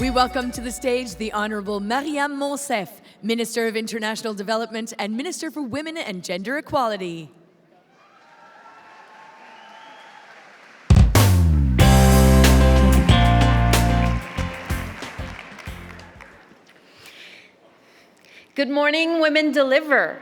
We welcome to the stage the Honourable Mariam Monsef, Minister of International Development and Minister for Women and Gender Equality. Good morning, Women Deliver.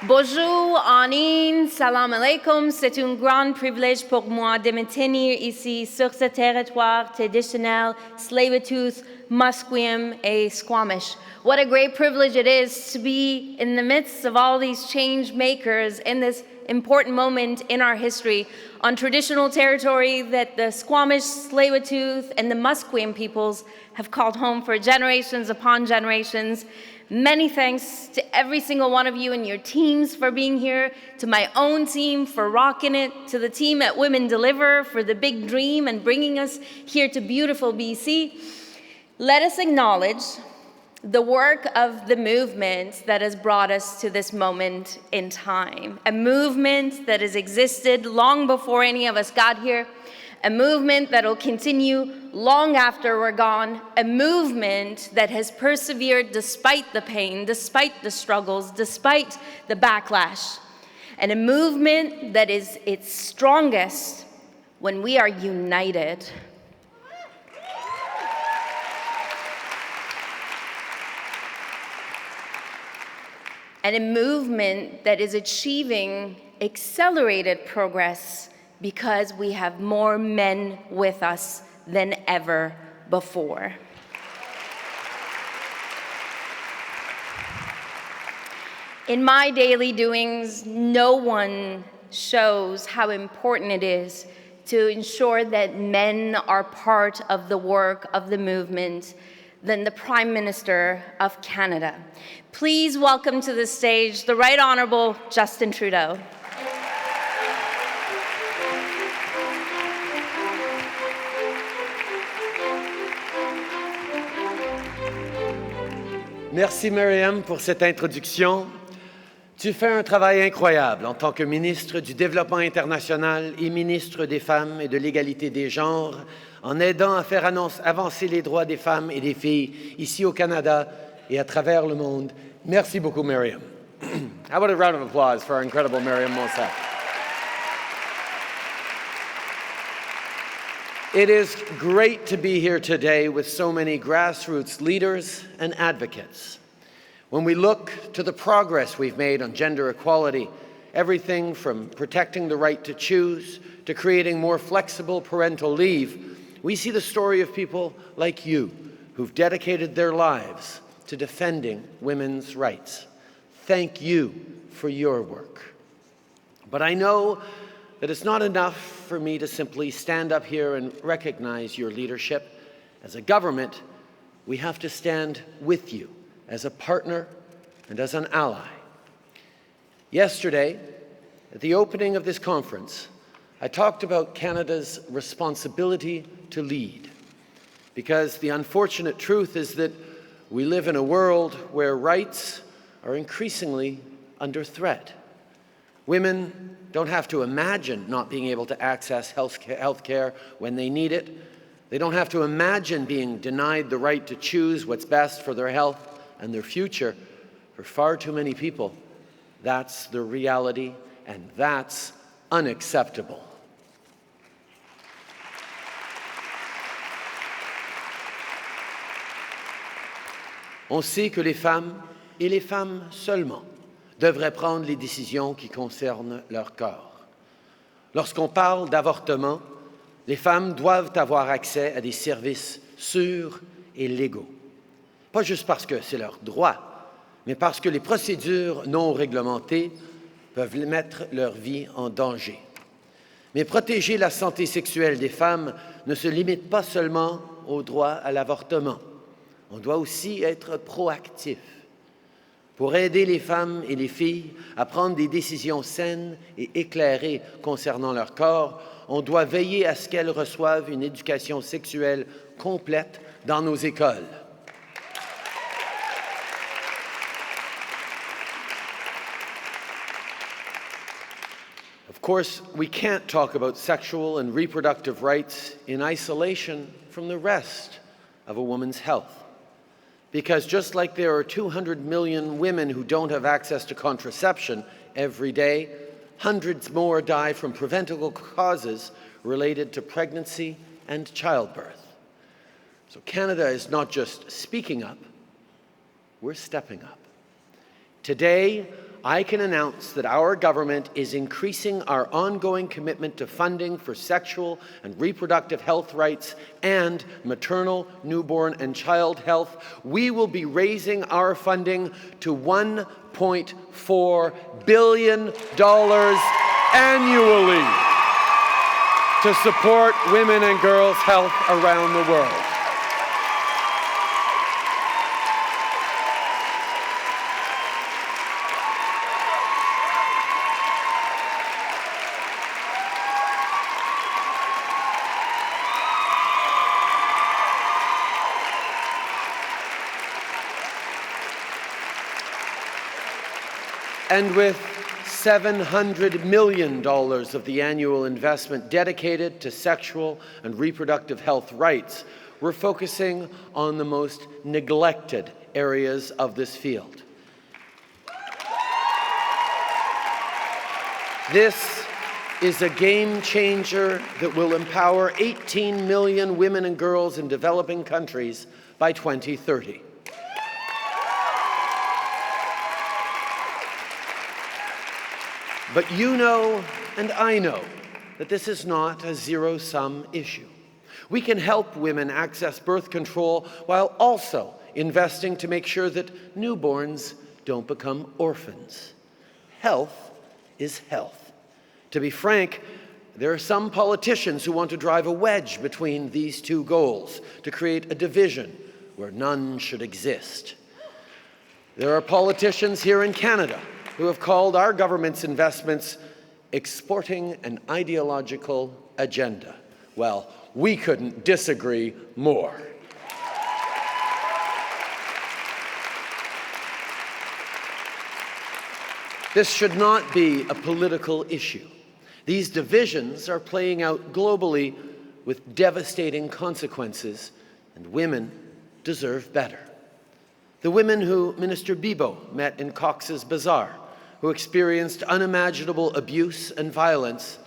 Bonjour, Anine, salam alaikum. C'est un grand privilège pour moi de me tenir ici sur ce territoire traditionnel, Tsleil-Waututh, Musqueam, et Squamish. What a great privilege it is to be in the midst of all these change makers in this important moment in our history on traditional territory that the Squamish, Tsleil-Waututh, and the Musqueam peoples have called home for generations upon generations. Many thanks to every single one of you and your teams for being here, to my own team for rocking it, to the team at Women Deliver for the big dream and bringing us here to beautiful BC. Let us acknowledge the work of the movement that has brought us to this moment in time, a movement that has existed long before any of us got here, a movement that will continue long after we're gone, a movement that has persevered despite the pain, despite the struggles, despite the backlash, and a movement that is its strongest when we are united. And a movement that is achieving accelerated progress because we have more men with us than ever before. In my daily doings, no one shows how important it is to ensure that men are part of the work of the movement than the Prime Minister of Canada. Please welcome to the stage the Right Honourable Justin Trudeau. Merci Mariam pour cette introduction. Tu fais un travail incroyable en tant que ministre du Développement international et ministre des Femmes et de l'égalité des genres, en aidant à faire avancer les droits des femmes et des filles ici au Canada et à travers le monde. Merci beaucoup, Mariam. How about a round of applause for our incredible Mariam Monsef? It is great to be here today with so many grassroots leaders and advocates. When we look to the progress we've made on gender equality, everything from protecting the right to choose to creating more flexible parental leave, we see the story of people like you who've dedicated their lives to defending women's rights. Thank you for your work. But I know that it's not enough for me to simply stand up here and recognize your leadership. As a government, we have to stand with you as a partner and as an ally. Yesterday, at the opening of this conference, I talked about Canada's responsibility to lead, because the unfortunate truth is that we live in a world where rights are increasingly under threat. Women don't have to imagine not being able to access health care when they need it. They don't have to imagine being denied the right to choose what's best for their health and their future. For far too many people, that's the reality, and that's unacceptable. On sait que les femmes, et les femmes seulement, devraient prendre les décisions qui concernent leur corps. Lorsqu'on parle d'avortement, les femmes doivent avoir accès à des services sûrs et légaux. Pas juste parce que c'est leur droit, mais parce que les procédures non réglementées peuvent mettre leur vie en danger. Mais protéger la santé sexuelle des femmes ne se limite pas seulement au droit à l'avortement. On doit aussi être proactif pour aider les femmes et les filles à prendre des décisions saines et éclairées concernant leur corps. On doit veiller à ce qu'elles reçoivent une éducation sexuelle complète dans nos écoles. Of course, we can't talk about sexual and reproductive rights in isolation from the rest of a woman's health. Because just like there are 200 million women who don't have access to contraception every day, hundreds more die from preventable causes related to pregnancy and childbirth. So Canada is not just speaking up, we're stepping up. Today, I can announce that our government is increasing our ongoing commitment to funding for sexual and reproductive health rights and maternal, newborn, and child health. We will be raising our funding to $1.4 billion annually to support women and girls' health around the world. And with $700 million of the annual investment dedicated to sexual and reproductive health rights, we're focusing on the most neglected areas of this field. This is a game changer that will empower 18 million women and girls in developing countries by 2030. But you know, and I know, that this is not a zero-sum issue. We can help women access birth control while also investing to make sure that newborns don't become orphans. Health is health. To be frank, there are some politicians who want to drive a wedge between these two goals to create a division where none should exist. There are politicians here in Canada who have called our government's investments exporting an ideological agenda. Well, we couldn't disagree more. This should not be a political issue. These divisions are playing out globally with devastating consequences, and women deserve better. The women who Minister Bibeau met in Cox's Bazar, who experienced unimaginable abuse and violence,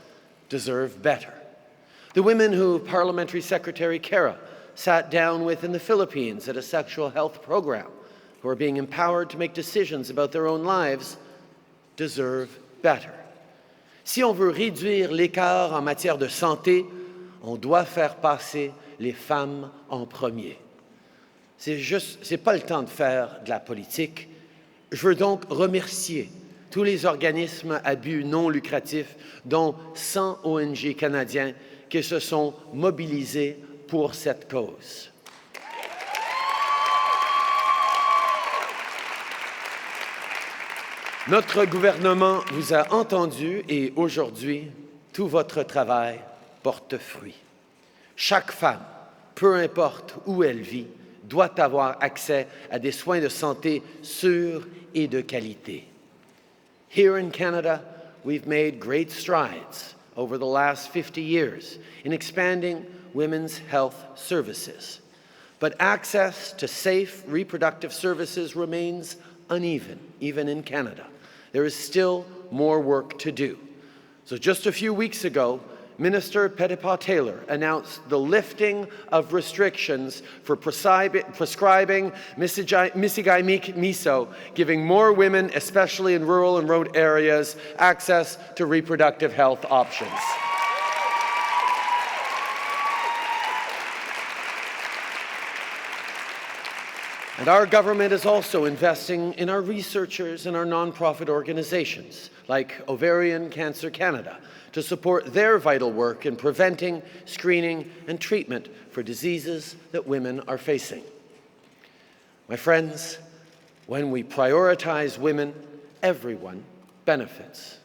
deserve better. The women who Parliamentary Secretary Kara sat down with in the Philippines at a sexual health program, who are being empowered to make decisions about their own lives, deserve better. Si on veut réduire l'écart en matière de santé, on doit faire passer les femmes en premier. C'est pas le temps de faire de la politique. Je veux donc remercier tous les organismes à but non lucratif, dont 100 ONG canadiens qui se sont mobilisés pour cette cause. Notre gouvernement vous a entendu et aujourd'hui, tout votre travail porte fruit. Chaque femme, peu importe où elle vit, doit avoir accès à des soins de santé sûrs et de qualité. Here in Canada, we've made great strides over the last 50 years in expanding women's health services. But access to safe reproductive services remains uneven, even in Canada. There is still more work to do. So just a few weeks ago, Minister Petitpas-Taylor announced the lifting of restrictions for prescribing Misigay Miso, giving more women, especially in rural and remote areas, access to reproductive health options. And our government is also investing in our researchers and our nonprofit organizations, like Ovarian Cancer Canada, to support their vital work in preventing, screening, and treatment for diseases that women are facing. My friends, when we prioritize women, everyone benefits.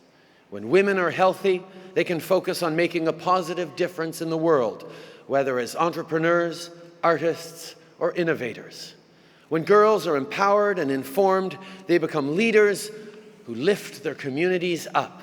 When women are healthy, they can focus on making a positive difference in the world, whether as entrepreneurs, artists, or innovators. When girls are empowered and informed, they become leaders who lift their communities up.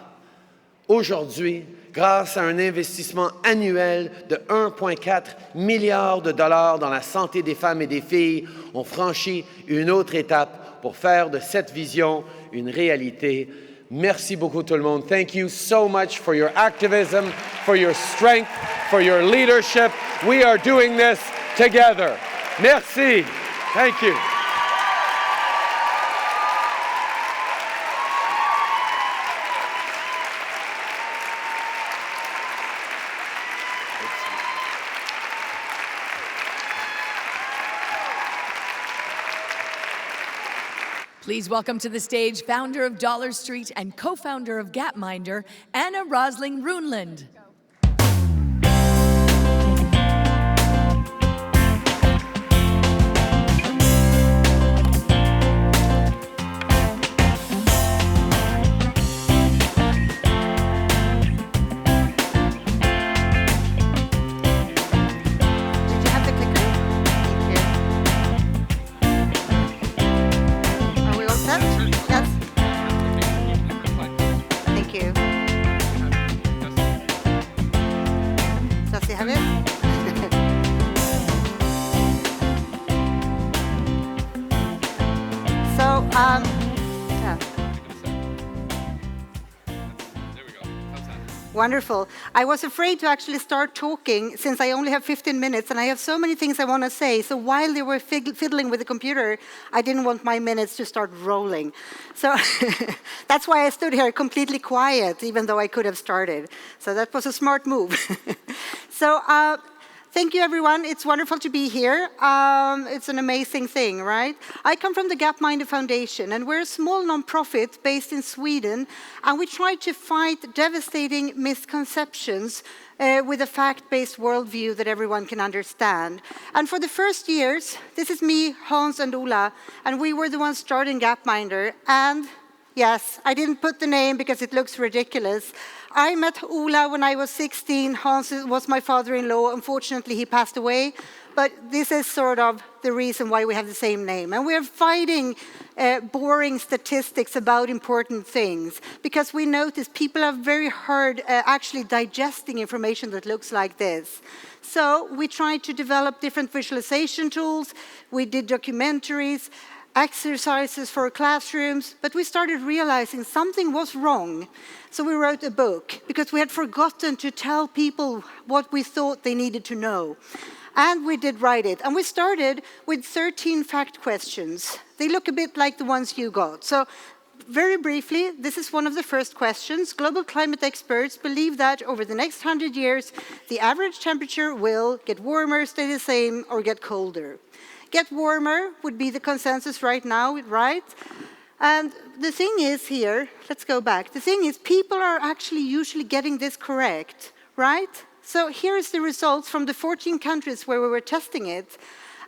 Aujourd'hui, grâce à un investissement annuel de 1,4 milliard de dollars dans la santé des femmes et des filles, on franchit une autre étape pour faire de cette vision une réalité. Merci beaucoup tout le monde. Thank you so much for your activism, for your strength, for your leadership. We are doing this together. Merci. Thank you. Please welcome to the stage founder of Dollar Street and co-founder of Gapminder, Anna Rosling Runland. Wonderful. I was afraid to actually start talking since I only have 15 minutes and I have so many things I want to say. So while they were fiddling with the computer, I didn't want my minutes to start rolling. So that's why I stood here completely quiet, even though I could have started. So that was a smart move. So thank you, everyone. It's wonderful to be here. It's an amazing thing, right? I come from the Gapminder Foundation, and we're a small nonprofit based in Sweden, and we try to fight devastating misconceptions with a fact-based worldview that everyone can understand. And for the first years, this is me, Hans, and Ola, and we were the ones starting Gapminder. And yes, I didn't put the name because it looks ridiculous. I met Ola when I was 16. Hans was my father-in-law. Unfortunately, he passed away. But this is sort of the reason why we have the same name. And we're fighting boring statistics about important things because we notice people are very hard actually digesting information that looks like this. So we tried to develop different visualization tools. We did documentaries, exercises for classrooms, but we started realizing something was wrong. So we wrote a book because we had forgotten to tell people what we thought they needed to know. And we did write it. And we started with 13 fact questions. They look a bit like the ones you got. So very briefly, this is one of the first questions. Global climate experts believe that over the next 100 years, the average temperature will get warmer, stay the same, or get colder. Get warmer would be the consensus right now, right? And the thing is here, let's go back. The thing is, people are actually usually getting this correct, right? So here's the results from the 14 countries where we were testing it.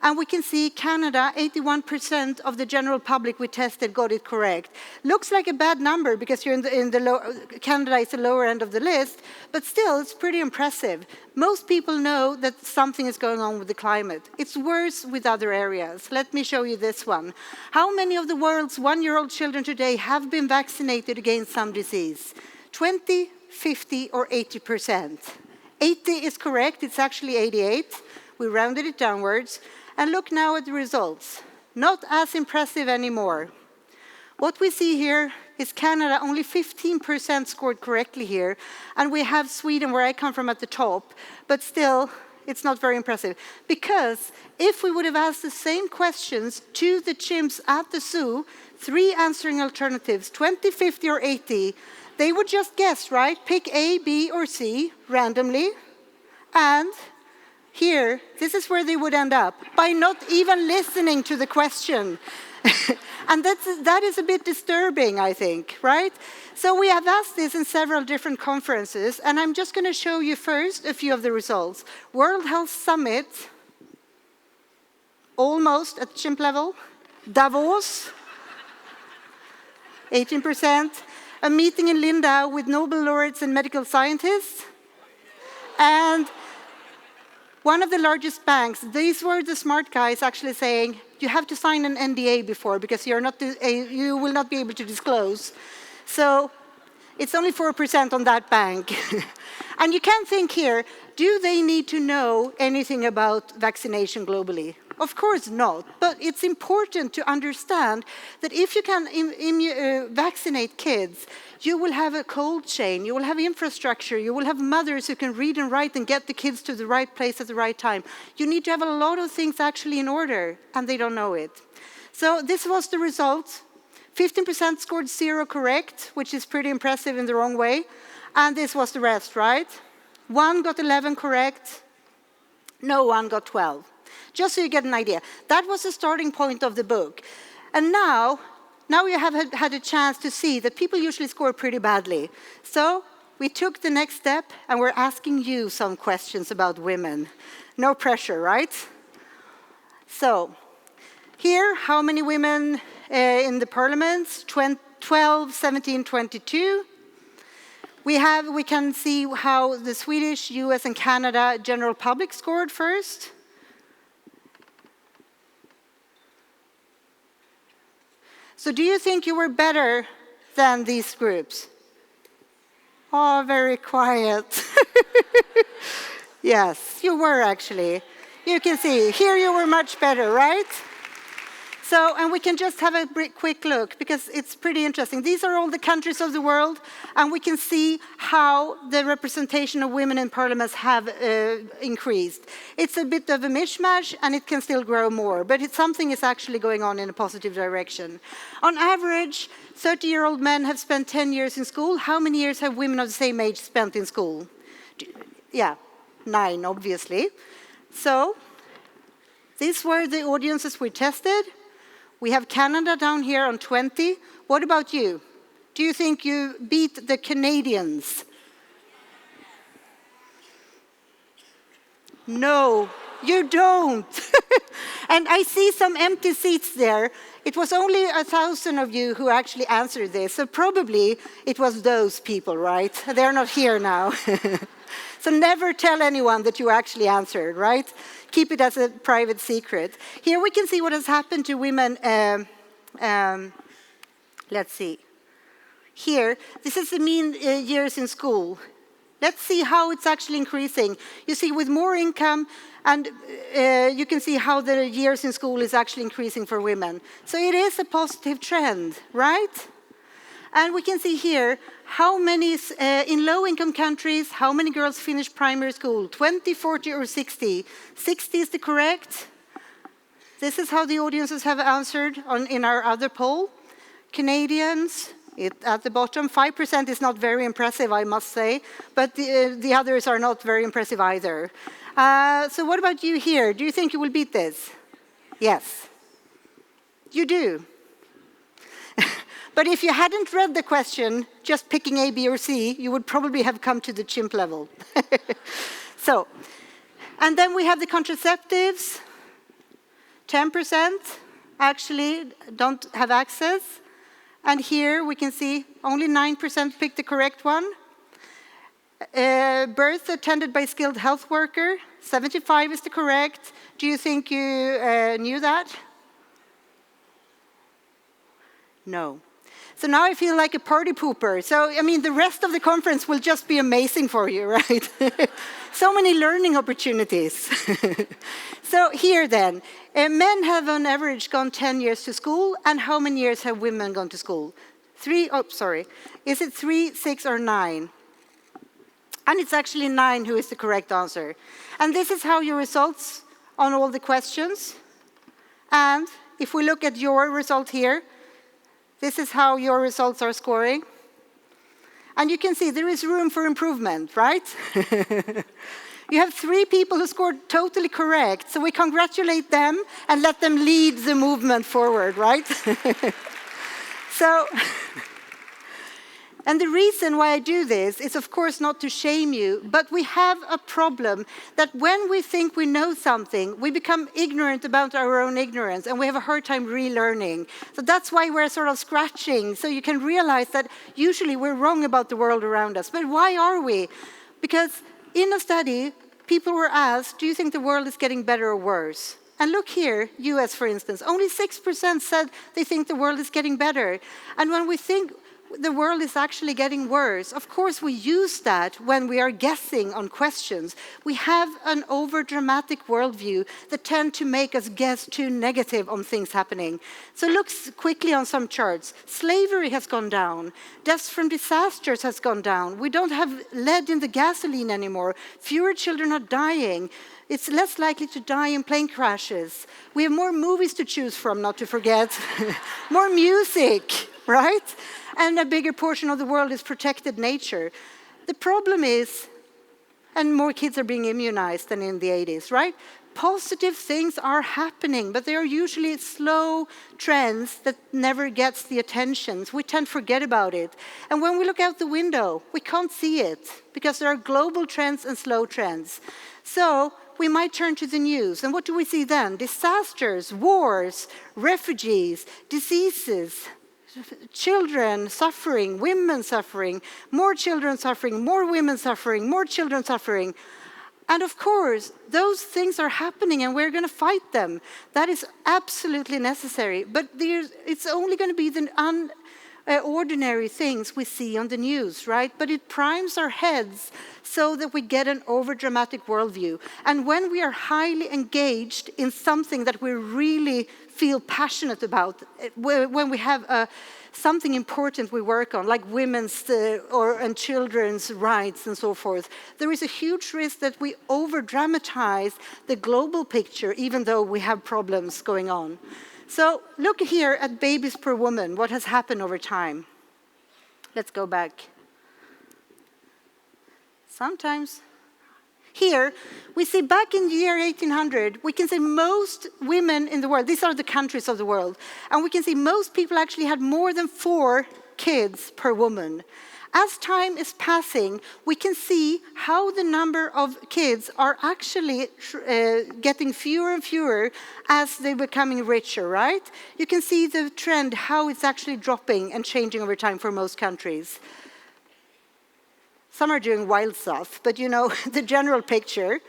And we can see Canada, 81% of the general public we tested got it correct. Looks like a bad number because you're Canada is the lower end of the list, but still it's pretty impressive. Most people know that something is going on with the climate. It's worse with other areas. Let me show you this one. How many of the world's one-year-old children today have been vaccinated against some disease? 20, 50, or 80%? 80 is correct, it's actually 88. We rounded it downwards. And look now at the results. Not as impressive anymore. What we see here is Canada, only 15% scored correctly here. And we have Sweden, where I come from, at the top. But still, it's not very impressive. Because if we would have asked the same questions to the chimps at the zoo, 3 answering alternatives, 20, 50, or 80, they would just guess, right? Pick A, B, or C randomly. And here, this is where they would end up, by not even listening to the question. And that is a bit disturbing, I think, right? So we have asked this in several different conferences, and I'm just going to show you first a few of the results. World Health Summit, almost at chimp level. Davos, 18%. A meeting in Lindau with Nobel laureates and medical scientists. And one of the largest banks, these were the smart guys actually saying, you have to sign an NDA before because you will not be able to disclose. So It's only 4% on that bank. And you can think here, do they need to know anything about vaccination globally? Of course not, but it's important to understand that if you can vaccinate kids, you will have a cold chain, you will have infrastructure, you will have mothers who can read and write and get the kids to the right place at the right time. You need to have a lot of things actually in order, and they don't know it. So this was the result. 15% scored 0 correct, which is pretty impressive in the wrong way. And this was the rest, right? 1 got 11 correct. No one got 12. Just so you get an idea. That was the starting point of the book. And now you have had a chance to see that people usually score pretty badly. So we took the next step, and we're asking you some questions about women. No pressure, right? So here, how many women in the parliaments? 12, 17, 22. We can see how the Swedish, US, and Canada general public scored first. So do you think you were better than these groups? Oh, very quiet. Yes, you were actually. You can see, here you were much better, right? So, and we can just have a quick look, because it's pretty interesting. These are all the countries of the world, and we can see how the representation of women in parliaments have increased. It's a bit of a mishmash, and it can still grow more, but something is actually going on in a positive direction. On average, 30-year-old men have spent 10 years in school. How many years have women of the same age spent in school? Yeah, 9, obviously. So, these were the audiences we tested. We have Canada down here on 20. What about you? Do you think you beat the Canadians? No, you don't. And I see some empty seats there. It was only 1,000 of you who actually answered this, so probably it was those people, right? They're not here now. So never tell anyone that you actually answered, right? Keep it as a private secret. Here we can see what has happened to women. Let's see. Here, this is the mean years in school. Let's see how it's actually increasing. You see, with more income, and you can see how the years in school is actually increasing for women. So it is a positive trend, right? And we can see here how many, in low-income countries, how many girls finish primary school, 20, 40, or 60. 60 is the correct. This is how the audiences have answered in our other poll. Canadians, at the bottom, 5% is not very impressive, I must say, but the others are not very impressive either. So what about you here? Do you think you will beat this? Yes. You do. But if you hadn't read the question, just picking A, B, or C, you would probably have come to the chimp level. So, and then we have the contraceptives. 10% actually don't have access. And here we can see only 9% picked the correct one. Birth attended by skilled health worker, 75 is the correct. Do you think you knew that? No. So now I feel like a party pooper. So, I mean, the rest of the conference will just be amazing for you, right? So many learning opportunities. So here then, men have on average gone 10 years to school, and how many years have women gone to school? 3, oh, sorry. Is it 3, 6, or 9? And it's actually 9 who is the correct answer. And this is how your results on all the questions. And if we look at your result here, this is how your results are scoring. And you can see there is room for improvement, right? You have 3 people who scored totally correct, so we congratulate them and let them lead the movement forward, right? So, and the reason why I do this is, of course, not to shame you, but we have a problem that when we think we know something, we become ignorant about our own ignorance, and we have a hard time relearning. So that's why we're sort of scratching, so you can realize that usually we're wrong about the world around us. But why are we? Because in a study, people were asked, do you think the world is getting better or worse? And look here, US, for instance, only 6% said they think the world is getting better. And when we think, the world is actually getting worse. Of course, we use that when we are guessing on questions. We have an over-dramatic worldview that tend to make us guess too negative on things happening. So look quickly on some charts. Slavery has gone down. Deaths from disasters has gone down. We don't have lead in the gasoline anymore. Fewer children are dying. It's less likely to die in plane crashes. We have more movies to choose from, not to forget. More music, right? And a bigger portion of the world is protected nature. The problem is, and more kids are being immunized than in the 80s, right? Positive things are happening, but they are usually slow trends that never gets the attention. We tend to forget about it. And when we look out the window, we can't see it because there are global trends and slow trends. So we might turn to the news. And what do we see then? Disasters, wars, refugees, diseases, children suffering, women suffering, more children suffering, more women suffering, more children suffering. And of course, those things are happening and we're going to fight them. That is absolutely necessary. But it's only going to be the ordinary things we see on the news, right? But it primes our heads so that we get an over-dramatic worldview. And when we are highly engaged in something that we really feel passionate about, when we have something important we work on, like women's and children's rights and so forth, there is a huge risk that we over-dramatize the global picture, even though we have problems going on. So look here at babies per woman, what has happened over time. Let's go back. Sometimes. Here, we see back in the year 1800, we can see most women in the world, these are the countries of the world, and we can see most people actually had more than 4 kids per woman. As time is passing, we can see how the number of kids are actually getting fewer and fewer as they're becoming richer, right? You can see the trend, how it's actually dropping and changing over time for most countries. Some are doing wild stuff, but you know, the general picture.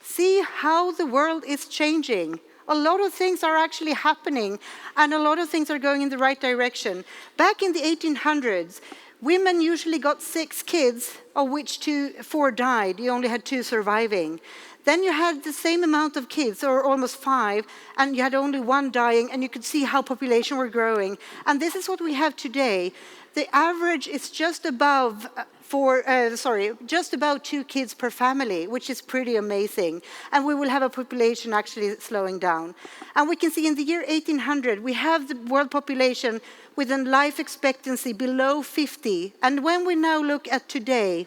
See how the world is changing. A lot of things are actually happening, and a lot of things are going in the right direction. Back in the 1800s, women usually got 6 kids, of which 4 died. You only had 2 surviving. Then you had the same amount of kids, or almost 5, and you had only 1 dying, and you could see how population were growing. And this is what we have today. The average is just above just about 2 kids per family, which is pretty amazing. And we will have a population actually slowing down. And we can see in the year 1800, we have the world population with a life expectancy below 50. And when we now look at today,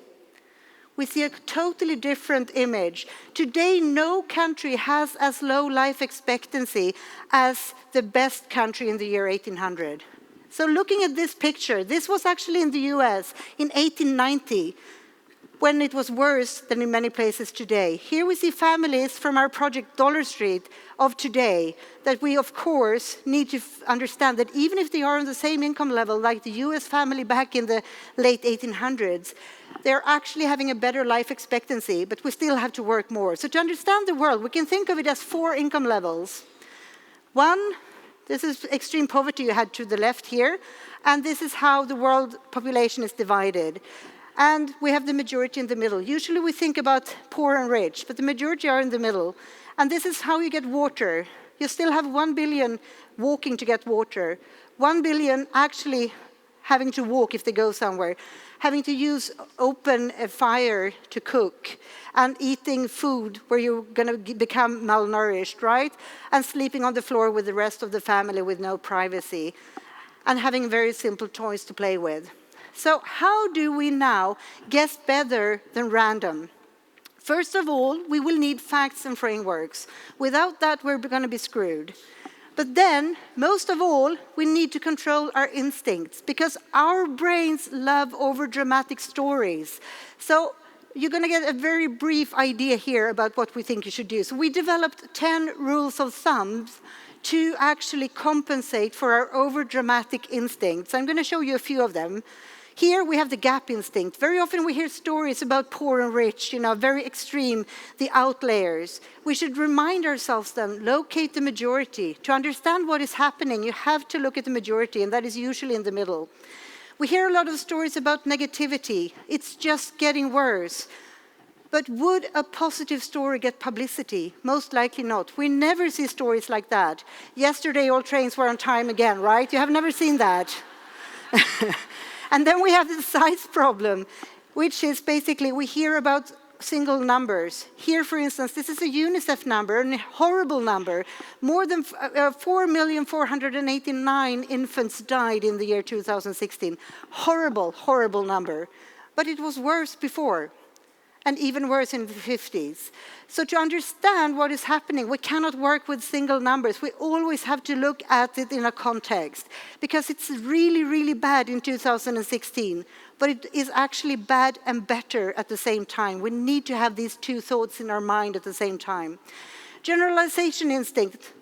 we see a totally different image. Today, no country has as low life expectancy as the best country in the year 1800. So looking at this picture, this was actually in the US in 1890, when it was worse than in many places today. Here we see families from our project Dollar Street of today that we, of course, need to understand that even if they are on the same income level like the US family back in the late 1800s, they're actually having a better life expectancy, but we still have to work more. So to understand the world, we can think of it as 4 income levels. 1, this is extreme poverty you had to the left here, and this is how the world population is divided. And we have the majority in the middle. Usually we think about poor and rich, but the majority are in the middle. And this is how you get water. You still have 1 billion walking to get water. 1 billion actually having to walk if they go somewhere, having to use open fire to cook, and eating food where you're going to become malnourished, right? And sleeping on the floor with the rest of the family with no privacy, and having very simple toys to play with. So how do we now guess better than random? First of all, we will need facts and frameworks. Without that, we're going to be screwed. But then, most of all, we need to control our instincts, because our brains love over-dramatic stories. So you're going to get a very brief idea here about what we think you should do. So we developed 10 rules of thumb to actually compensate for our over-dramatic instincts. I'm going to show you a few of them. Here we have the gap instinct. Very often we hear stories about poor and rich, you know, very extreme, the outliers. We should remind ourselves then, locate the majority. To understand what is happening, you have to look at the majority, and that is usually in the middle. We hear a lot of stories about negativity. It's just getting worse. But would a positive story get publicity? Most likely not. We never see stories like that. Yesterday, all trains were on time again, right? You have never seen that. And then we have the size problem, which is basically we hear about single numbers. Here, for instance, this is a UNICEF number, a horrible number. More than 4,489 infants died in the year 2016. Horrible, horrible number. But it was worse before, and even worse in the 50s. So to understand what is happening, we cannot work with single numbers. We always have to look at it in a context, because it's really, really bad in 2016, but it is actually bad and better at the same time. We need to have these two thoughts in our mind at the same time. Generalization instinct.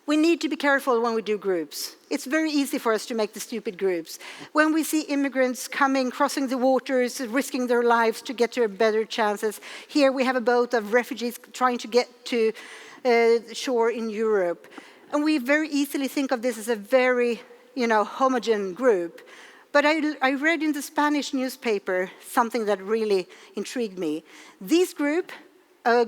We need to be careful when we do groups. It's very easy for us to make the stupid groups. When we see immigrants coming, crossing the waters, risking their lives to get to better chances. Here we have a boat of refugees trying to get to shore in Europe. And we very easily think of this as a very, homogeneous group. But I read in the Spanish newspaper something that really intrigued me. This group, a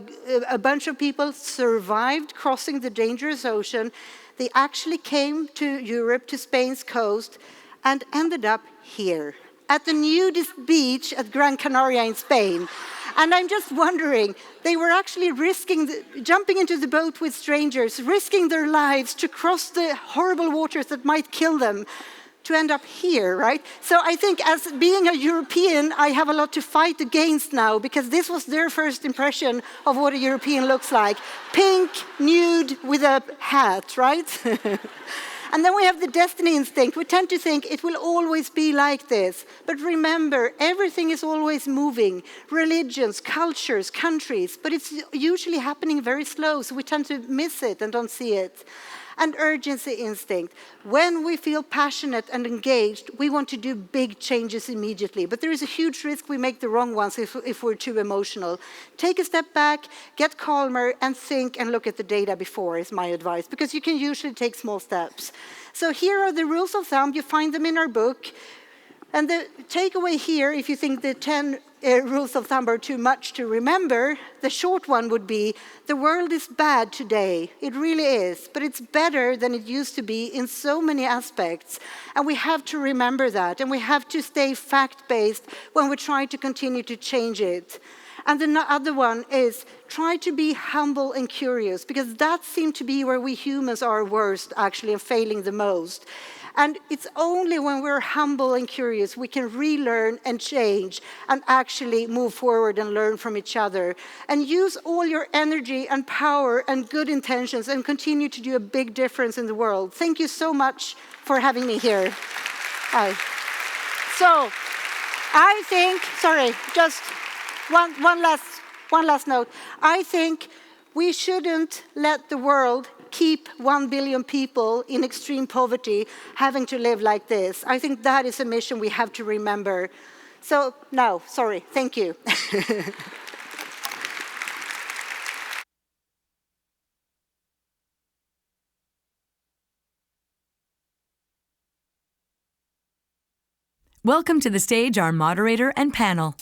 bunch of people survived crossing the dangerous ocean. They actually came to Europe, to Spain's coast, and ended up here, at the nudist beach at Gran Canaria in Spain. And I'm just wondering, they were actually jumping into the boat with strangers, risking their lives to cross the horrible waters that might kill them, to end up here, right? So I think as being a European, I have a lot to fight against now, because this was their first impression of what a European looks like. Pink, nude, with a hat, right? And then we have the destiny instinct. We tend to think it will always be like this. But remember, everything is always moving. Religions, cultures, countries. But it's usually happening very slow, so we tend to miss it and don't see it. And urgency instinct. When we feel passionate and engaged, we want to do big changes immediately. But there is a huge risk we make the wrong ones if we're too emotional. Take a step back, get calmer, and think and look at the data before, is my advice, because you can usually take small steps. So here are the rules of thumb. You find them in our book. And the takeaway here, if you think the 10 rules of thumb are too much to remember, the short one would be, the world is bad today. It really is, but it's better than it used to be in so many aspects. And we have to remember that, and we have to stay fact-based when we try to continue to change it. And the other one is, try to be humble and curious, because that seems to be where we humans are worst, actually, and failing the most. And it's only when we're humble and curious we can relearn and change and actually move forward and learn from each other. And use all your energy and power and good intentions and continue to do a big difference in the world. Thank you so much for having me here. Hi. So, I think, just one last note. I think we shouldn't let the world keep 1 billion people in extreme poverty having to live like this. I think that is a mission we have to remember. So, thank you. Welcome to the stage our moderator and panel.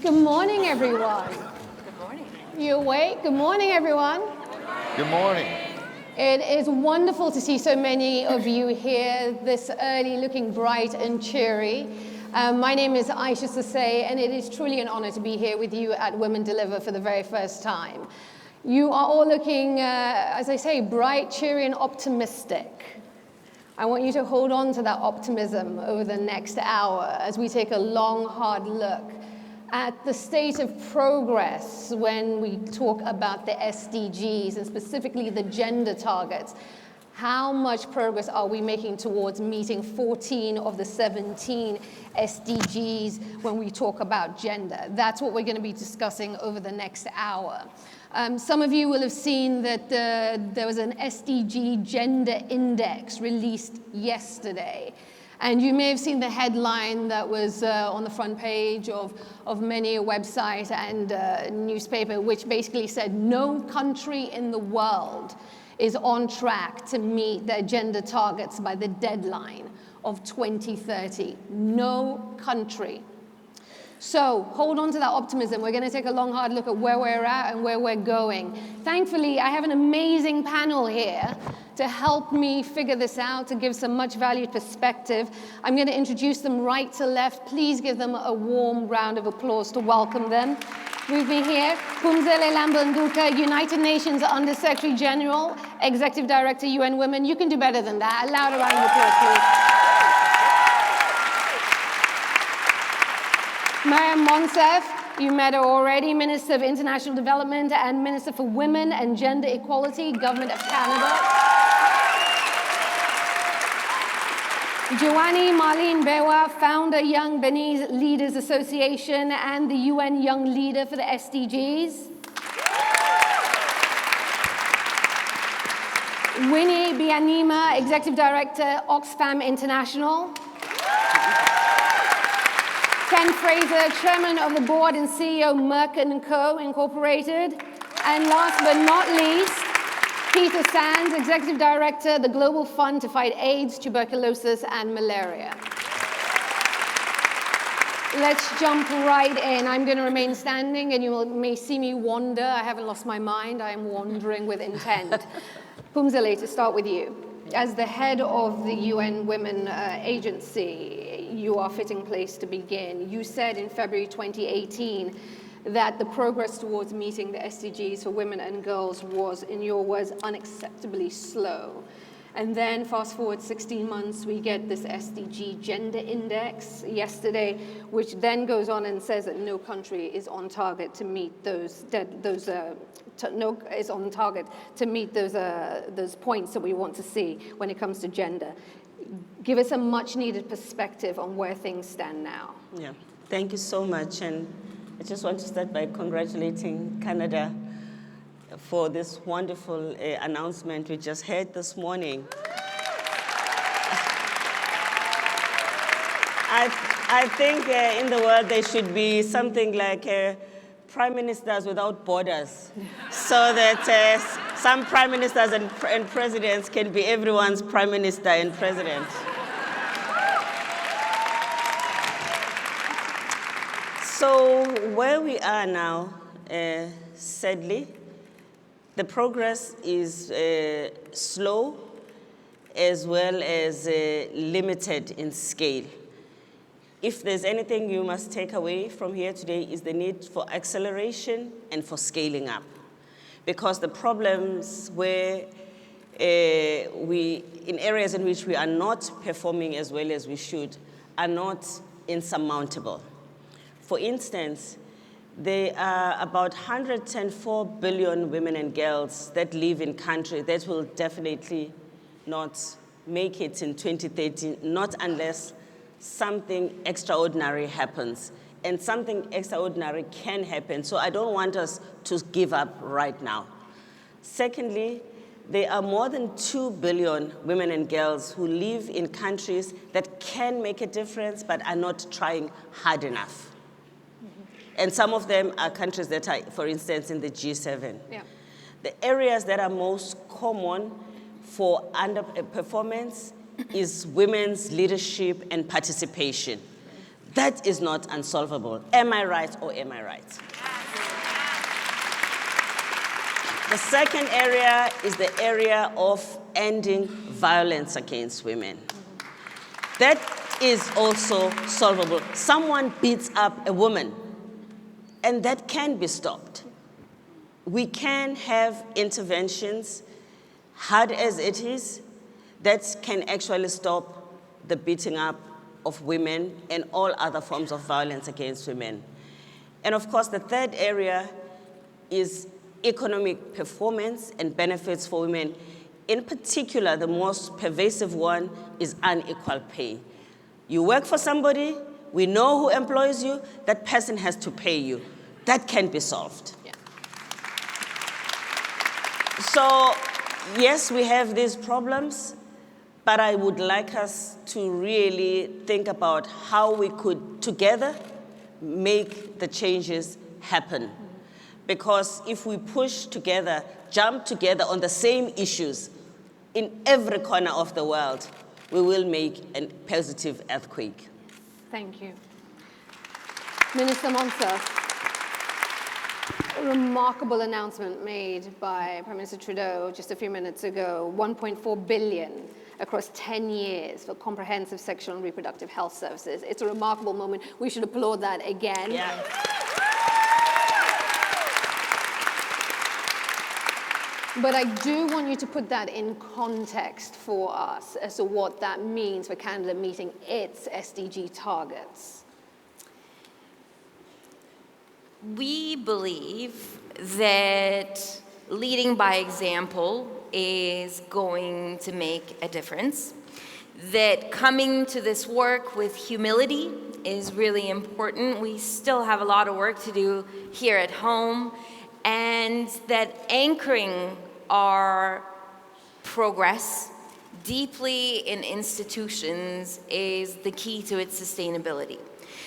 Good morning, everyone. Good morning. You awake? Good morning, everyone. Good morning. It is wonderful to see so many of you here this early, looking bright and cheery. My name is Aisha Sasay, and it is truly an honor to be here with you at Women Deliver for the very first time. You are all looking, as I say, bright, cheery, and optimistic. I want you to hold on to that optimism over the next hour as we take a long, hard look at the state of progress when we talk about the SDGs and specifically the gender targets. How much progress are we making towards meeting 14 of the 17 SDGs when we talk about gender? That's what we're going to be discussing over the next hour. Some of you will have seen that there was an SDG gender index released yesterday. And you may have seen the headline that was on the front page of many a website and newspaper, which basically said no country in the world is on track to meet their gender targets by the deadline of 2030. No country. So hold on to that optimism. We're going to take a long, hard look at where we're at and where we're going. Thankfully, I have an amazing panel here to help me figure this out, to give some much valued perspective. I'm going to introduce them right to left. Please give them a warm round of applause to welcome them. We've been here, Phumzile Lambo-Ngcuka, United Nations Under-Secretary General, Executive Director, UN Women. You can do better than that. A louder round of applause, please. Mariam Monsef, you met her already, Minister of International Development and Minister for Women and Gender Equality, Government of Canada. Joanie Marlene Bewa, founder, Young Beninese Leaders Association and the UN Young Leader for the SDGs. Winnie Byanyima, Executive Director, Oxfam International. Ken Fraser, Chairman of the Board and CEO, Merck & Co. Incorporated. And last but not least, Peter Sands, Executive Director, the Global Fund to Fight AIDS, Tuberculosis, and Malaria. Let's jump right in. I'm going to remain standing, and you may see me wander. I haven't lost my mind. I am wandering with intent. Phumzile, to start with you. As the head of the UN Women Agency, you are fitting place to begin. You said in February 2018 that the progress towards meeting the SDGs for women and girls was, in your words, unacceptably slow. And then fast forward 16 months, we get this SDG gender index yesterday, which then goes on and says that no country is on target to meet those points that we want to see when it comes to gender. Give us a much needed perspective on where things stand now. Yeah, thank you so much. And I just want to start by congratulating Canada for this wonderful announcement we just heard this morning. I think in the world there should be something like Prime Ministers Without Borders, so that some Prime Ministers and Presidents can be everyone's Prime Minister and President. So where we are now, sadly, the progress is slow as well as limited in scale. If there's anything you must take away from here today is the need for acceleration and for scaling up. Because the problems where in areas in which we are not performing as well as we should are not insurmountable. For instance, there are about 104 billion women and girls that live in countries that will definitely not make it in 2030, not unless something extraordinary happens. And something extraordinary can happen, so I don't want us to give up right now. Secondly, there are more than 2 billion women and girls who live in countries that can make a difference but are not trying hard enough. And some of them are countries that are, for instance, in the G7. Yeah. The areas that are most common for underperformance is women's leadership and participation. That is not unsolvable. Am I right or am I right? The second area is the area of ending violence against women. That is also solvable. Someone beats up a woman, and that can be stopped. We can have interventions, hard as it is, that can actually stop the beating up of women and all other forms of violence against women. And of course, the third area is economic performance and benefits for women. In particular, the most pervasive one is unequal pay. You work for somebody, we know who employs you, that person has to pay you. That can be solved. Yeah. So, yes, we have these problems, but I would like us to really think about how we could together make the changes happen. Because if we push together, jump together on the same issues in every corner of the world, we will make a positive earthquake. Thank you. Minister Monsef, a remarkable announcement made by Prime Minister Trudeau just a few minutes ago, 1.4 billion across 10 years for comprehensive sexual and reproductive health services. It's a remarkable moment. We should applaud that again. Yeah. But I do want you to put that in context for us as to what that means for Canada meeting its SDG targets. We believe that leading by example is going to make a difference, that coming to this work with humility is really important. We still have a lot of work to do here at home, and that anchoring our progress deeply in institutions is the key to its sustainability.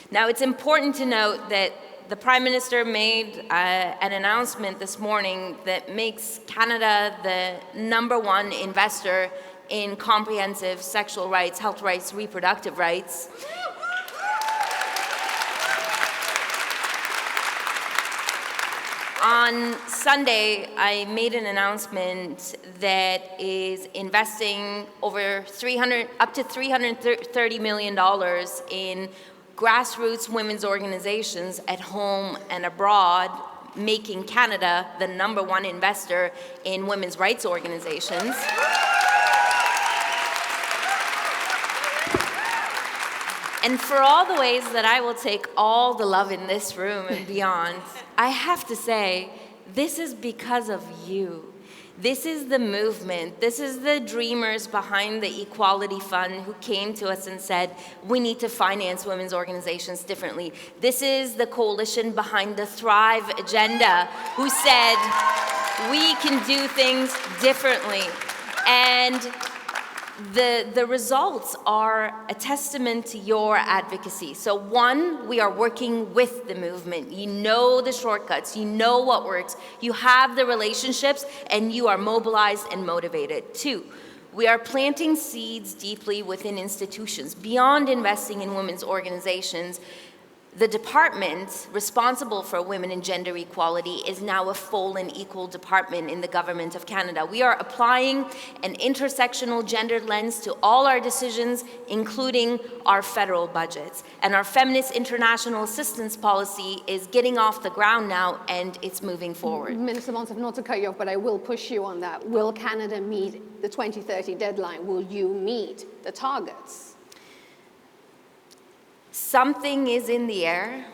Now, it's important to note that the Prime Minister made an announcement this morning that makes Canada the #1 investor in comprehensive sexual rights, health rights, reproductive rights. On Sunday, I made an announcement that is investing up to $330 million in grassroots women's organizations at home and abroad, making Canada the #1 investor in women's rights organizations. And for all the ways that I will take all the love in this room and beyond, I have to say, this is because of you. This is the movement. This is the dreamers behind the Equality Fund who came to us and said, we need to finance women's organizations differently. This is the coalition behind the Thrive Agenda who said, we can do things differently. And the results are a testament to your advocacy. So one, we are working with the movement. You know the shortcuts, you know what works, you have the relationships, and you are mobilized and motivated. Two, we are planting seeds deeply within institutions. Beyond investing in women's organizations, the department responsible for women and gender equality is now a full and equal department in the Government of Canada. We are applying an intersectional gendered lens to all our decisions, including our federal budgets. And our Feminist International Assistance Policy is getting off the ground now, and it's moving forward. Minister Monsef, not to cut you off, but I will push you on that. Will Canada meet the 2030 deadline? Will you meet the targets? Something is in the air.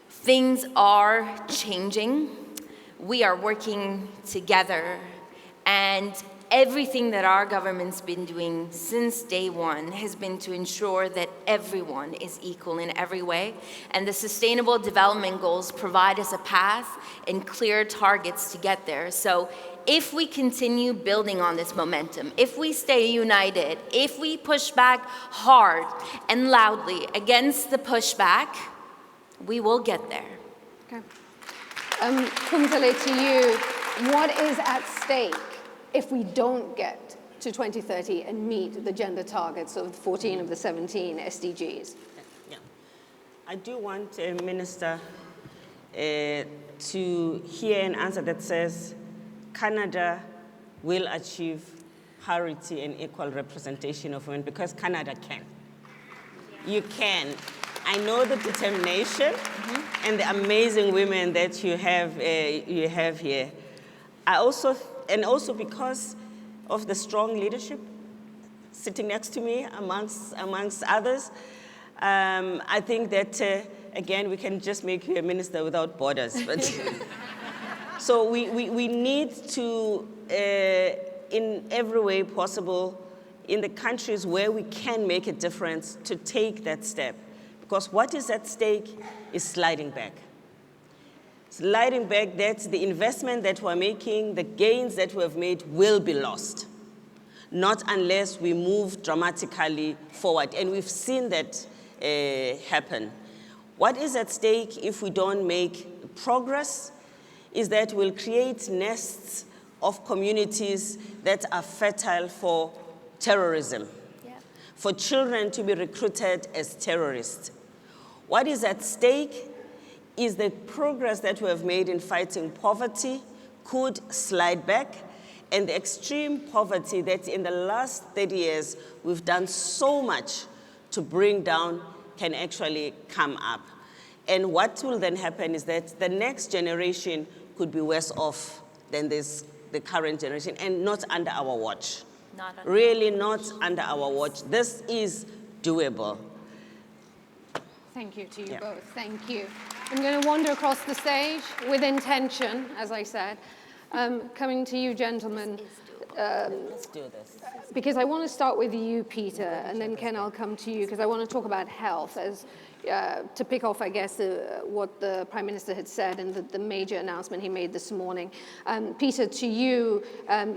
Things are changing. We are working together, and everything that our government's been doing since day one has been to ensure that everyone is equal in every way, and the Sustainable Development Goals provide us a path and clear targets to get there. So if we continue building on this momentum, if we stay united, if we push back hard and loudly against the pushback, we will get there. Okay. Kumzile, to you, what is at stake if we don't get to 2030 and meet the gender targets of 14 of the 17 SDGs? Yeah. I do want a minister to hear an answer that says Canada will achieve parity and equal representation of women, because Canada can. You can. I know the determination and the amazing women that you have here. Also because of the strong leadership sitting next to me, amongst others, I think that again we can just make you a minister without borders. But so we need to, in every way possible, in the countries where we can make a difference, to take that step. Because what is at stake is sliding back. sliding back, that the investment that we're making, the gains that we have made will be lost. Not unless we move dramatically forward. And we've seen that happen. What is at stake if we don't make progress is that we'll create nests of communities that are fertile for terrorism, for children to be recruited as terrorists. What is at stake is the progress that we have made in fighting poverty could slide back, and the extreme poverty that in the last 30 years we've done so much to bring down can actually come up. And what will then happen is that the next generation could be worse off than the current generation, and not under our watch. Really not under our watch. This is doable. Thank you to you both. Thank you. I'm going to wander across the stage with intention, as I said. Coming to you, gentlemen. Let's do this. Because I want to start with you, Peter, and then Ken, I'll come to you, because I want to talk about health, as to pick off, I guess, what the Prime Minister had said and the major announcement he made this morning. Peter, to you,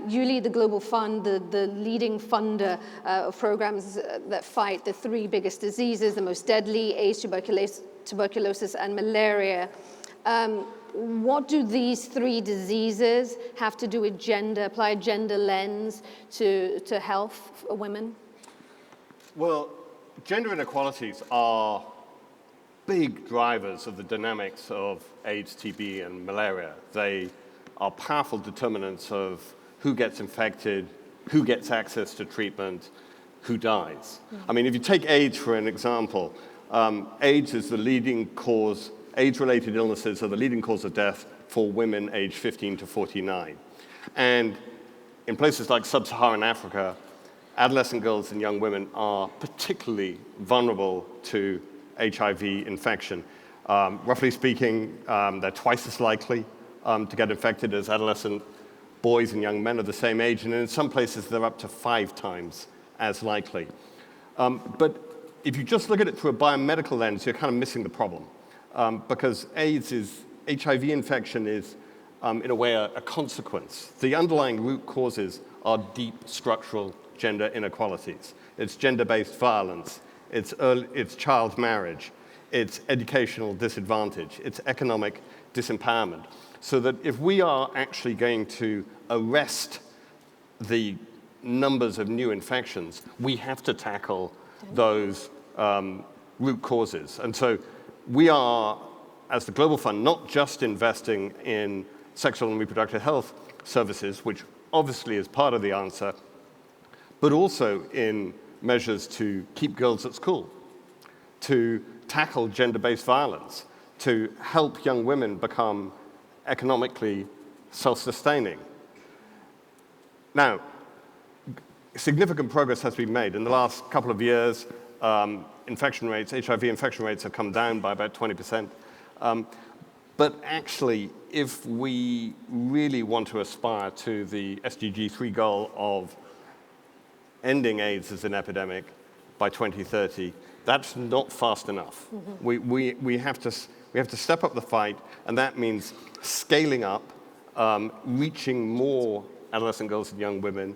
you lead the Global Fund, the leading funder of programs that fight the three biggest diseases, the most deadly: AIDS, tuberculosis, and malaria. What do these three diseases have to do with gender, apply a gender lens to health for women? Well, gender inequalities are big drivers of the dynamics of AIDS, TB, and malaria. They are powerful determinants of who gets infected, who gets access to treatment, who dies. I mean, if you take AIDS for an example, AIDS is the leading cause. AIDS-related illnesses are the leading cause of death for women aged 15 to 49. And in places like sub-Saharan Africa, adolescent girls and young women are particularly vulnerable to HIV infection. Roughly speaking, they're twice as likely to get infected as adolescent boys and young men of the same age, and in some places they're up to 5 times as likely. But if you just look at it through a biomedical lens, you're kind of missing the problem. Because HIV infection is, in a way, a consequence. The underlying root causes are deep structural gender inequalities. It's gender-based violence, it's child marriage, it's educational disadvantage, it's economic disempowerment. So that if we are actually going to arrest the numbers of new infections, we have to tackle those root causes. And so we are, as the Global Fund, not just investing in sexual and reproductive health services, which obviously is part of the answer, but also in measures to keep girls at school, to tackle gender-based violence, to help young women become economically self-sustaining. Now, significant progress has been made. In the last couple of years, infection rates, HIV infection rates have come down by about 20%. But actually, if we really want to aspire to the SDG 3 goal of ending AIDS as an epidemic by 2030, that's not fast enough. Mm-hmm. We have to step up the fight, and that means scaling up, reaching more adolescent girls and young women,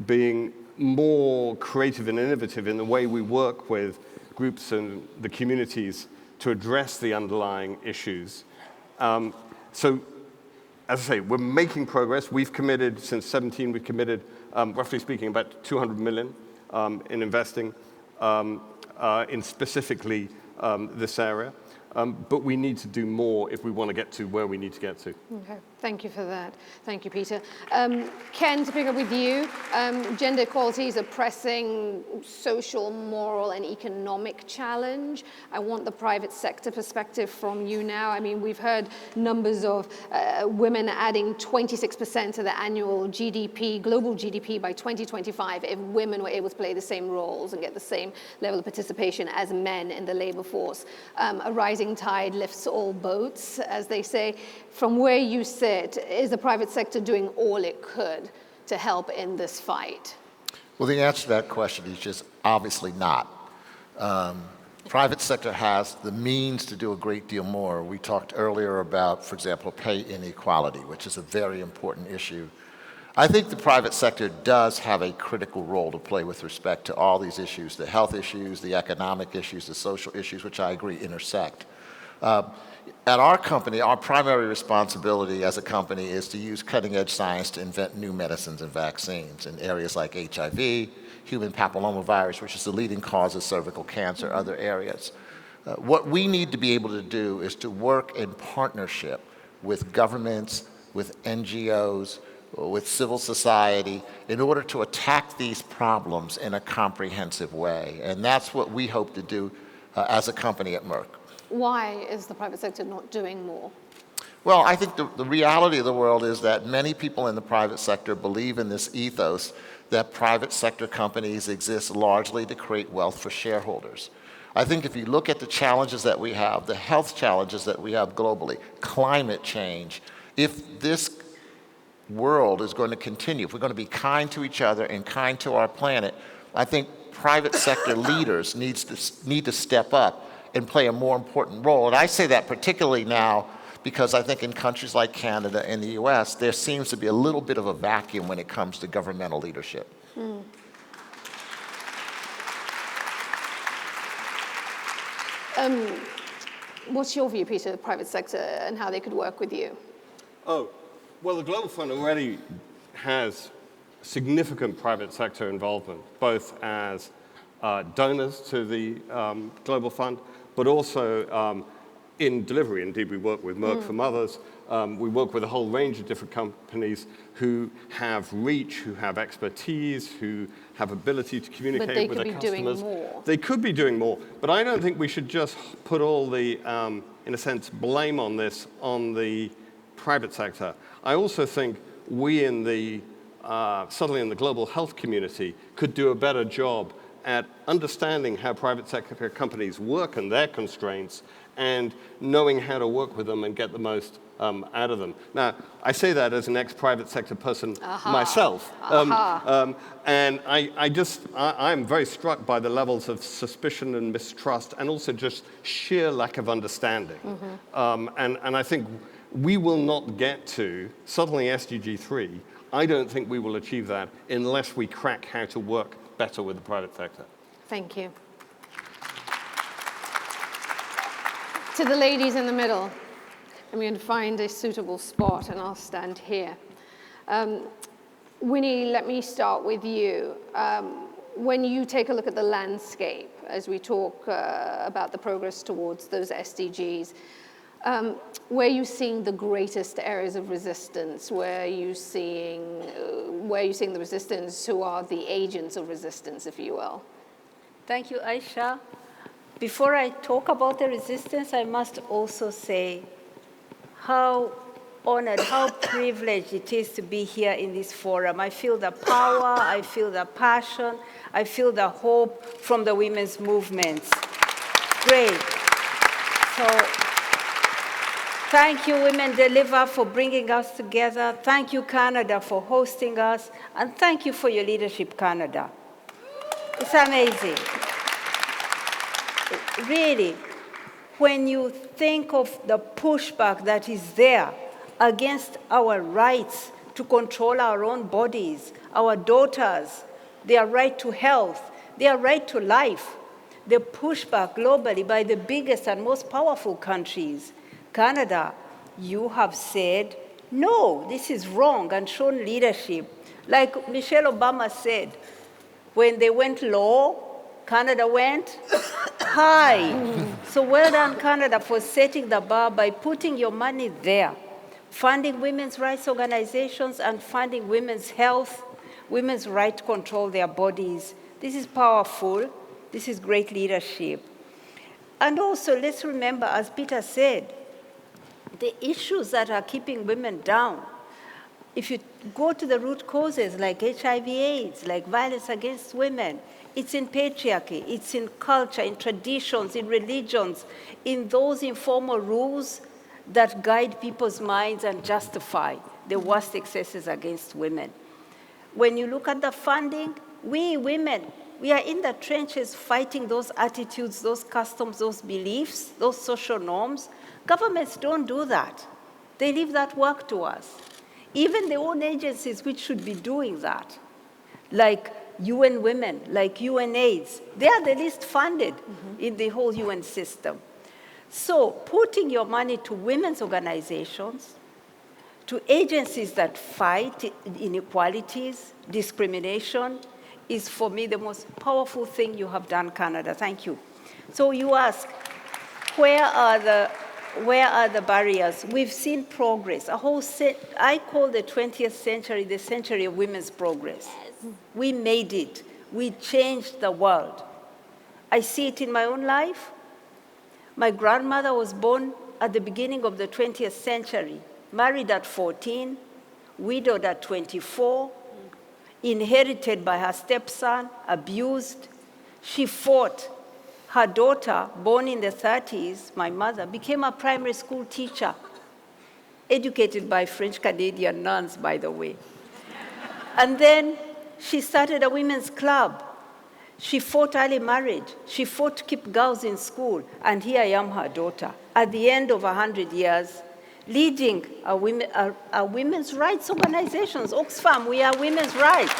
being more creative and innovative in the way we work with groups and the communities to address the underlying issues. So, as I say, we're making progress. We've committed, since 17, we've committed, roughly speaking, about 200 million in investing in specifically this area. But we need to do more if we want to get to where we need to get to. Okay, thank you for that. Thank you, Peter. Ken, to pick up with you, gender equality is a pressing social, moral, and economic challenge. I want the private sector perspective from you now. I mean, we've heard numbers of women adding 26% to the annual GDP, global GDP by 2025 if women were able to play the same roles and get the same level of participation as men in the labor force. A rising tide lifts all boats, as they say. From where you sit, is the private sector doing all it could to help in this fight? Well, the answer to that question is just obviously not. Private sector has the means to do a great deal more. We talked earlier about, for example, pay inequality, which is a very important issue. I think the private sector does have a critical role to play with respect to all these issues, the health issues, the economic issues, the social issues, which I agree intersect. At our company, our primary responsibility as a company is to use cutting-edge science to invent new medicines and vaccines in areas like HIV, human papillomavirus, which is the leading cause of cervical cancer, other areas. What we need to be able to do is to work in partnership with governments, with NGOs, with civil society, in order to attack these problems in a comprehensive way. And that's what we hope to do as a company at Merck. Why is the private sector not doing more? Well, I think the reality of the world is that many people in the private sector believe in this ethos that private sector companies exist largely to create wealth for shareholders. I think if you look at the challenges that we have, the health challenges that we have globally, climate change, if this world is going to continue, if we're going to be kind to each other and kind to our planet, I think private sector leaders need to step up and play a more important role. And I say that particularly now because I think in countries like Canada and the US, there seems to be a little bit of a vacuum when it comes to governmental leadership. What's your view, Peter, of the private sector and how they could work with you? Oh, well, the Global Fund already has significant private sector involvement, both as donors to the Global Fund, but also in delivery. Indeed, we work with Merck for Mothers. We work with a whole range of different companies who have reach, who have expertise, who have ability to communicate with their customers. But they could be doing more. They could be doing more, but I don't think we should just put all the, in a sense, blame on this on the private sector. I also think we in the, certainly in the global health community, could do a better job at understanding how private sector companies work and their constraints and knowing how to work with them and get the most out of them. Now, I say that as an ex-private sector person myself. And I'm very struck by the levels of suspicion and mistrust and also just sheer lack of understanding. And I think we will not get to, suddenly SDG 3, I don't think we will achieve that unless we crack how to work better with the private sector. Thank you. To the ladies in the middle, I'm going to find a suitable spot and I'll stand here. Winnie, let me start with you. When you take a look at the landscape as we talk about the progress towards those SDGs, where are you seeing the greatest areas of resistance? Where are you seeing the resistance? Who are the agents of resistance, if you will? Thank you, Aisha. Before I talk about the resistance, I must also say how honored, how privileged it is to be here in this forum. I feel the power, I feel the passion, I feel the hope from the women's movements. Great. So, thank you, Women Deliver, for bringing us together. Thank you, Canada, for hosting us. And thank you for your leadership, Canada. It's amazing. Really, when you think of the pushback that is there against our rights to control our own bodies, our daughters, their right to health, their right to life, the pushback globally by the biggest and most powerful countries, Canada, you have said, no, this is wrong, and shown leadership. Like Michelle Obama said, when they went low, Canada went high. So well done, Canada, for setting the bar by putting your money there, funding women's rights organizations and funding women's health, women's right to control their bodies. This is powerful. This is great leadership. And also, let's remember, as Peter said, the issues that are keeping women down. If you go to the root causes like HIV/AIDS, like violence against women, it's in patriarchy, it's in culture, in traditions, in religions, in those informal rules that guide people's minds and justify the worst excesses against women. When you look at the funding, we women We are in the trenches fighting those attitudes, those customs, those beliefs, those social norms. Governments don't do that. They leave that work to us. Even their own agencies which should be doing that, like UN Women, like UNAIDS, they are the least funded in the whole UN system. So putting your money to women's organizations, to agencies that fight inequalities, discrimination, is for me the most powerful thing you have done, Canada. Thank you. So you ask, where are the barriers? We've seen progress. I call the 20th century the century of women's progress. Yes. We made it. We changed the world. I see it in my own life. My grandmother was born at the beginning of the 20th century, married at 14, widowed at 24, inherited by her stepson, abused. She fought. Her daughter, born in the 30s, my mother, became a primary school teacher, educated by French-Canadian nuns, by the way. And then she started a women's club. She fought early marriage. She fought to keep girls in school. And here I am, her daughter, at the end of 100 years, leading a women's rights organizations. Oxfam, we are women's rights.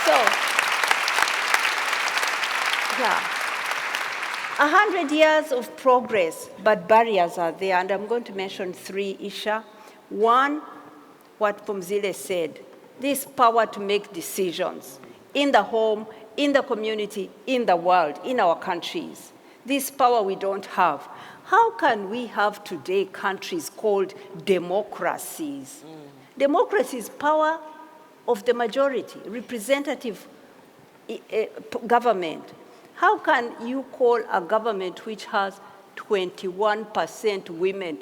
So, yeah. 100 years of progress, but barriers are there, and I'm going to mention 3, Isha. One, what Phumzile said, this power to make decisions in the home, in the community, in the world, in our countries. This power we don't have. How can we have today countries called democracies? Democracy is power of the majority, representative government. How can you call a government which has 21% women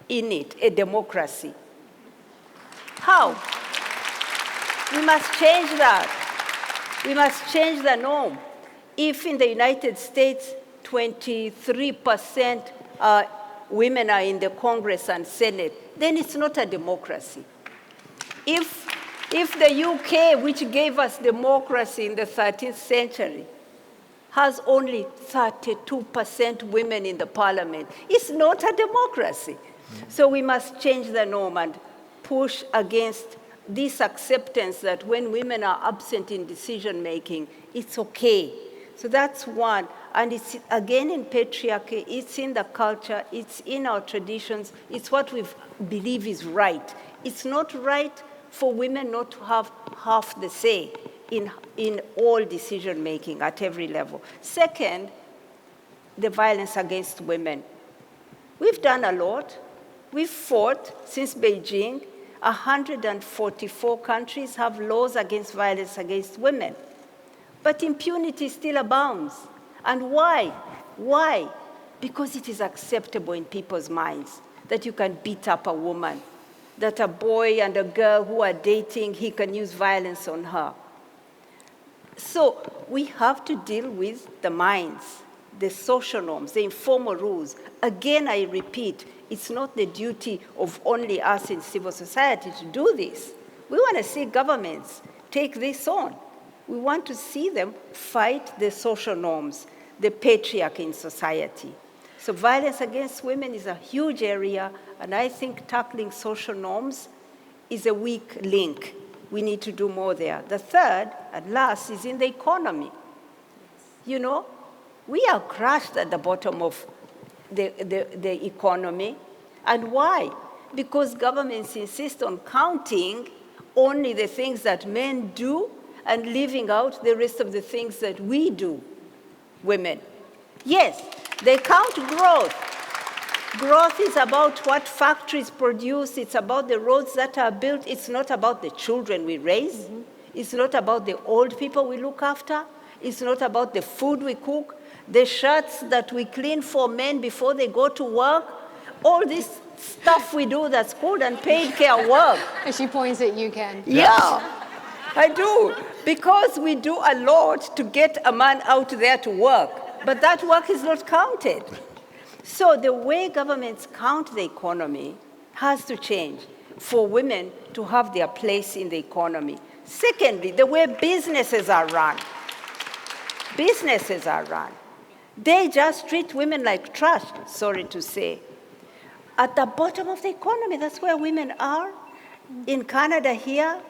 in it a democracy? How? We must change that. We must change the norm. If in the United States 23% women are in the Congress and Senate, then it's not a democracy. If the UK, which gave us democracy in the 13th century, has only 32% women in the parliament, it's not a democracy. So we must change the norm and push against this acceptance that when women are absent in decision-making, it's okay. So that's one. And it's, again, in patriarchy, it's in the culture, it's in our traditions, it's what we believe is right. It's not right for women not to have half the say in all decision-making at every level. Second, the violence against women. We've done a lot. We've fought since Beijing. 144 countries have laws against violence against women. But impunity still abounds. And why? Why? Because it is acceptable in people's minds that you can beat up a woman, that a boy and a girl who are dating, he can use violence on her. So we have to deal with the minds, the social norms, the informal rules. Again, I repeat, it's not the duty of only us in civil society to do this. We want to see governments take this on. We want to see them fight the social norms, the patriarchy in society. So violence against women is a huge area, and I think tackling social norms is a weak link. We need to do more there. The third, and last, is in the economy. You know, we are crushed at the bottom of the economy. And why? Because governments insist on counting only the things that men do and leaving out the rest of the things that we do, women. Yes, they count growth. Growth is about what factories produce. It's about the roads that are built. It's not about the children we raise. It's not about the old people we look after. It's not about the food we cook, the shirts that we clean for men before they go to work. All this stuff we do that's called unpaid care work. And she points at you, Ken. Yeah, I do. Because we do a lot to get a man out there to work. But that work is not counted. So the way governments count the economy has to change for women to have their place in the economy. Secondly, the way businesses are run. Businesses are run. They just treat women like trash, sorry to say. At the bottom of the economy, that's where women are. In Canada here,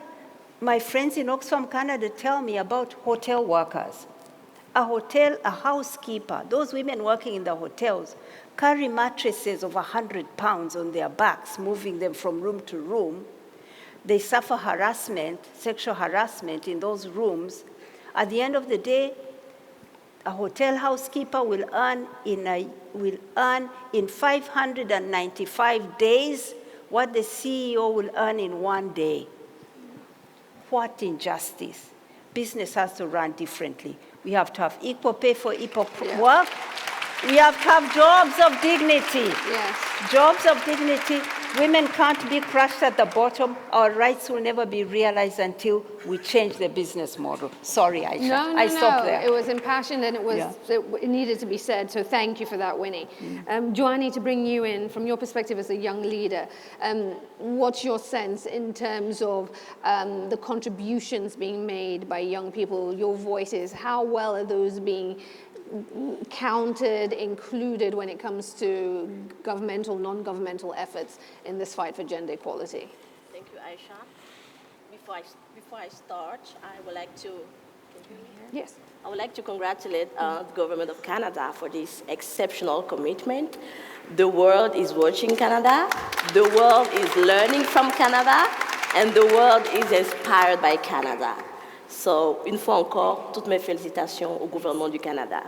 my friends in Oxfam, Canada tell me about hotel workers. A housekeeper, those women working in the hotels, carry mattresses of 100 pounds on their backs, moving them from room to room. They suffer harassment, sexual harassment in those rooms. At the end of the day, a hotel housekeeper will earn in 595 days what the CEO will earn in 1 day. What injustice. Business has to run differently. We have to have equal pay for equal work. We have to have jobs of dignity. Yes. Jobs of dignity. Women can't be crushed at the bottom. Our rights will never be realized until we change the business model. Sorry, Aisha. No, I stopped there. It was impassioned and it needed to be said. So thank you for that, Winnie. Joannie, to bring you in from your perspective as a young leader, what's your sense in terms of the contributions being made by young people, your voices? How well are those being counted, included when it comes to governmental, non-governmental efforts in this fight for gender equality? Thank you, Aisha. Before I start, I would like to, Yes. I would like to congratulate the government of Canada for this exceptional commitment. The world is watching Canada, the world is learning from Canada, and the world is inspired by Canada. So, une fois encore, toutes mes félicitations au gouvernement du Canada.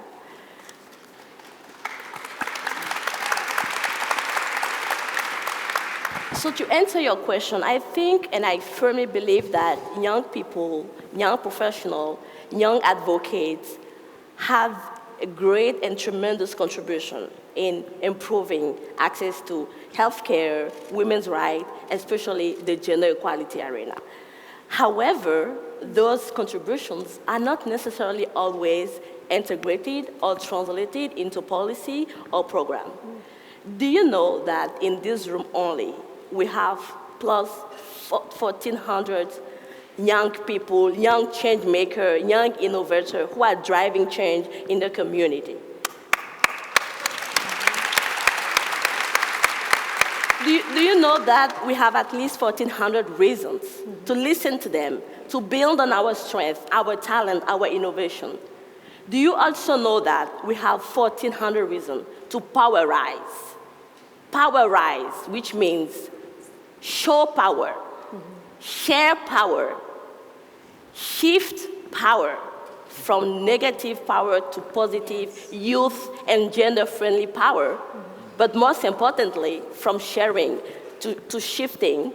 So to answer your question, I think and I firmly believe that young people, young professionals, young advocates have a great and tremendous contribution in improving access to healthcare, women's rights, especially the gender equality arena. However, those contributions are not necessarily always integrated or translated into policy or program. Do you know that in this room only, we have plus 1,400 young people, young change makers, young innovators who are driving change in the community? Do you know that we have at least 1,400 reasons to listen to them, to build on our strength, our talent, our innovation? Do you also know that we have 1,400 reasons to powerize? Powerize, which means show power, share power, shift power from negative power to positive youth and gender-friendly power. But most importantly, from sharing to shifting,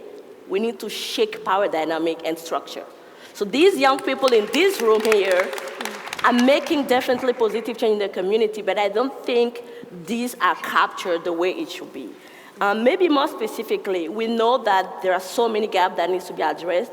we need to shake power dynamic and structure. So these young people in this room here are making definitely positive change in the community, but I don't think these are captured the way it should be. Maybe more specifically, we know that there are so many gaps that need to be addressed,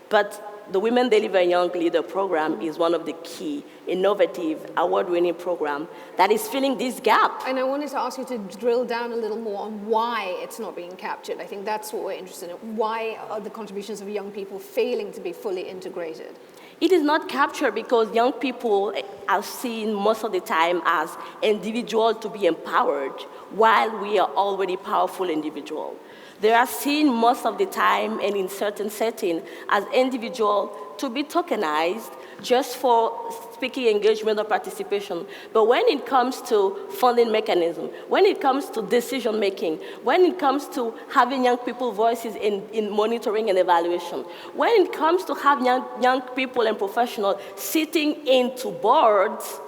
but the Women Deliver Young Leader program is one of the key, innovative, award-winning programs that is filling this gap. And I wanted to ask you to drill down a little more on why it's not being captured. I think that's what we're interested in. Why are the contributions of young people failing to be fully integrated? It is not captured because young people are seen most of the time as individuals to be empowered, while we are already powerful individuals. They are seen most of the time and in certain settings as individuals to be tokenized just for speaking engagement or participation. But when it comes to funding mechanism, when it comes to decision making, when it comes to having young people voices in monitoring and evaluation, when it comes to have young people and professionals sitting into boards,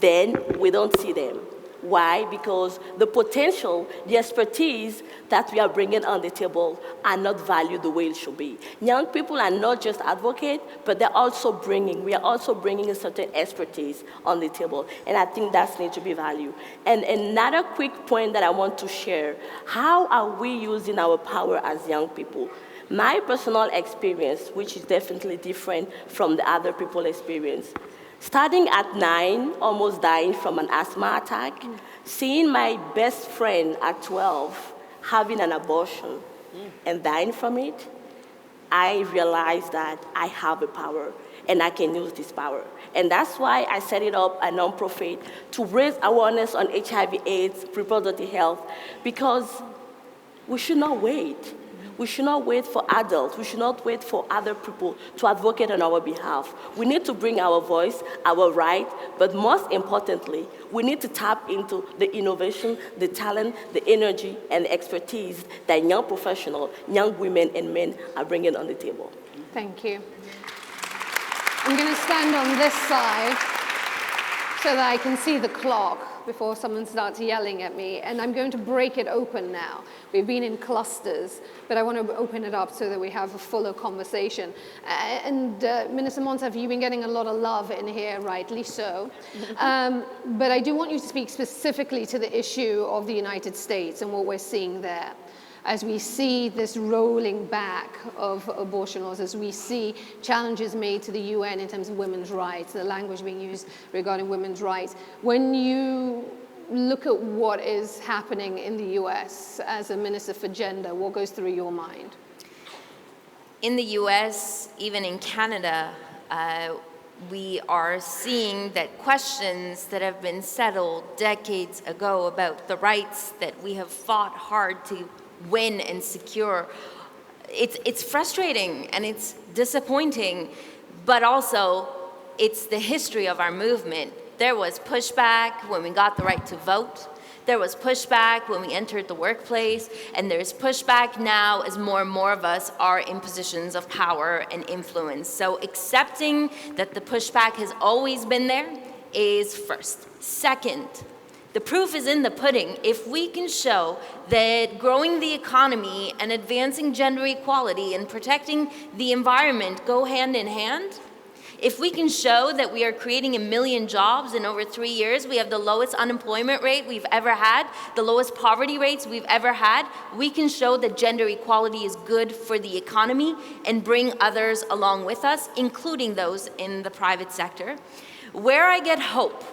then we don't see them. Why? Because the potential, the expertise that we are bringing on the table are not valued the way it should be. Young people are not just advocates, but we are also bringing a certain expertise on the table. And I think that needs to be valued. And another quick point that I want to share, how are we using our power as young people? My personal experience, which is definitely different from the other people's experience, starting at 9, almost dying from an asthma attack, seeing my best friend at 12 having an abortion and dying from it, I realized that I have a power and I can use this power. And that's why I set it up a nonprofit to raise awareness on HIV/AIDS, reproductive health, because we should not wait. We should not wait for adults. We should not wait for other people to advocate on our behalf. We need to bring our voice, our right, but most importantly, we need to tap into the innovation, the talent, the energy, and the expertise that young professionals, young women and men are bringing on the table. Thank you. I'm going to stand on this side so that I can see the clock before someone starts yelling at me, and I'm going to break it open now. We've been in clusters, but I want to open it up so that we have a fuller conversation. And Minister Monsef, you've been getting a lot of love in here, rightly so. But I do want you to speak specifically to the issue of the United States and what we're seeing there. As we see this rolling back of abortion laws, as we see challenges made to the UN in terms of women's rights, the language being used regarding women's rights, when you look at what is happening in the US as a Minister for Gender, what goes through your mind? In the US, even in Canada, we are seeing that questions that have been settled decades ago about the rights that we have fought hard to win and secure. It's frustrating and it's disappointing, but also it's the history of our movement. There was pushback when we got the right to vote. There was pushback when we entered the workplace, and there's pushback now as more and more of us are in positions of power and influence. So accepting that the pushback has always been there is first. Second, the proof is in the pudding. If we can show that growing the economy and advancing gender equality and protecting the environment go hand in hand, if we can show that we are creating 1 million jobs in over 3 years, we have the lowest unemployment rate we've ever had, the lowest poverty rates we've ever had, we can show that gender equality is good for the economy and bring others along with us, including those in the private sector. Where I get hope,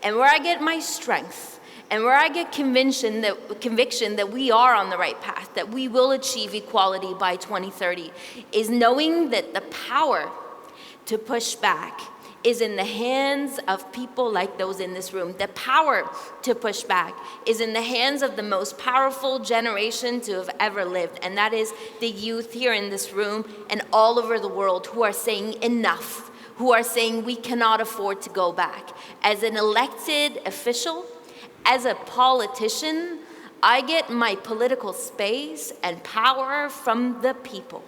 and where I get my strength, and where I get conviction that we are on the right path, that we will achieve equality by 2030, is knowing that the power to push back is in the hands of people like those in this room. The power to push back is in the hands of the most powerful generation to have ever lived, and that is the youth here in this room and all over the world who are saying enough, who are saying we cannot afford to go back. As an elected official, as a politician, I get my political space and power from the people.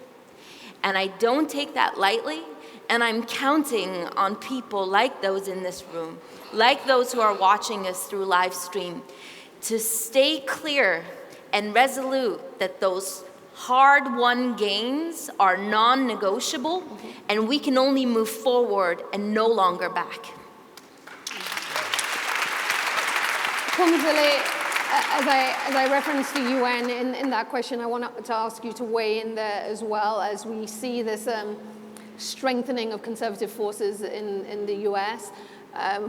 And I don't take that lightly, and I'm counting on people like those in this room, like those who are watching us through live stream, to stay clear and resolute that those hard-won gains are non-negotiable, and we can only move forward and no longer back. Phumzile, as I referenced the UN in that question, I want to ask you to weigh in there as well, as we see this strengthening of conservative forces in the US.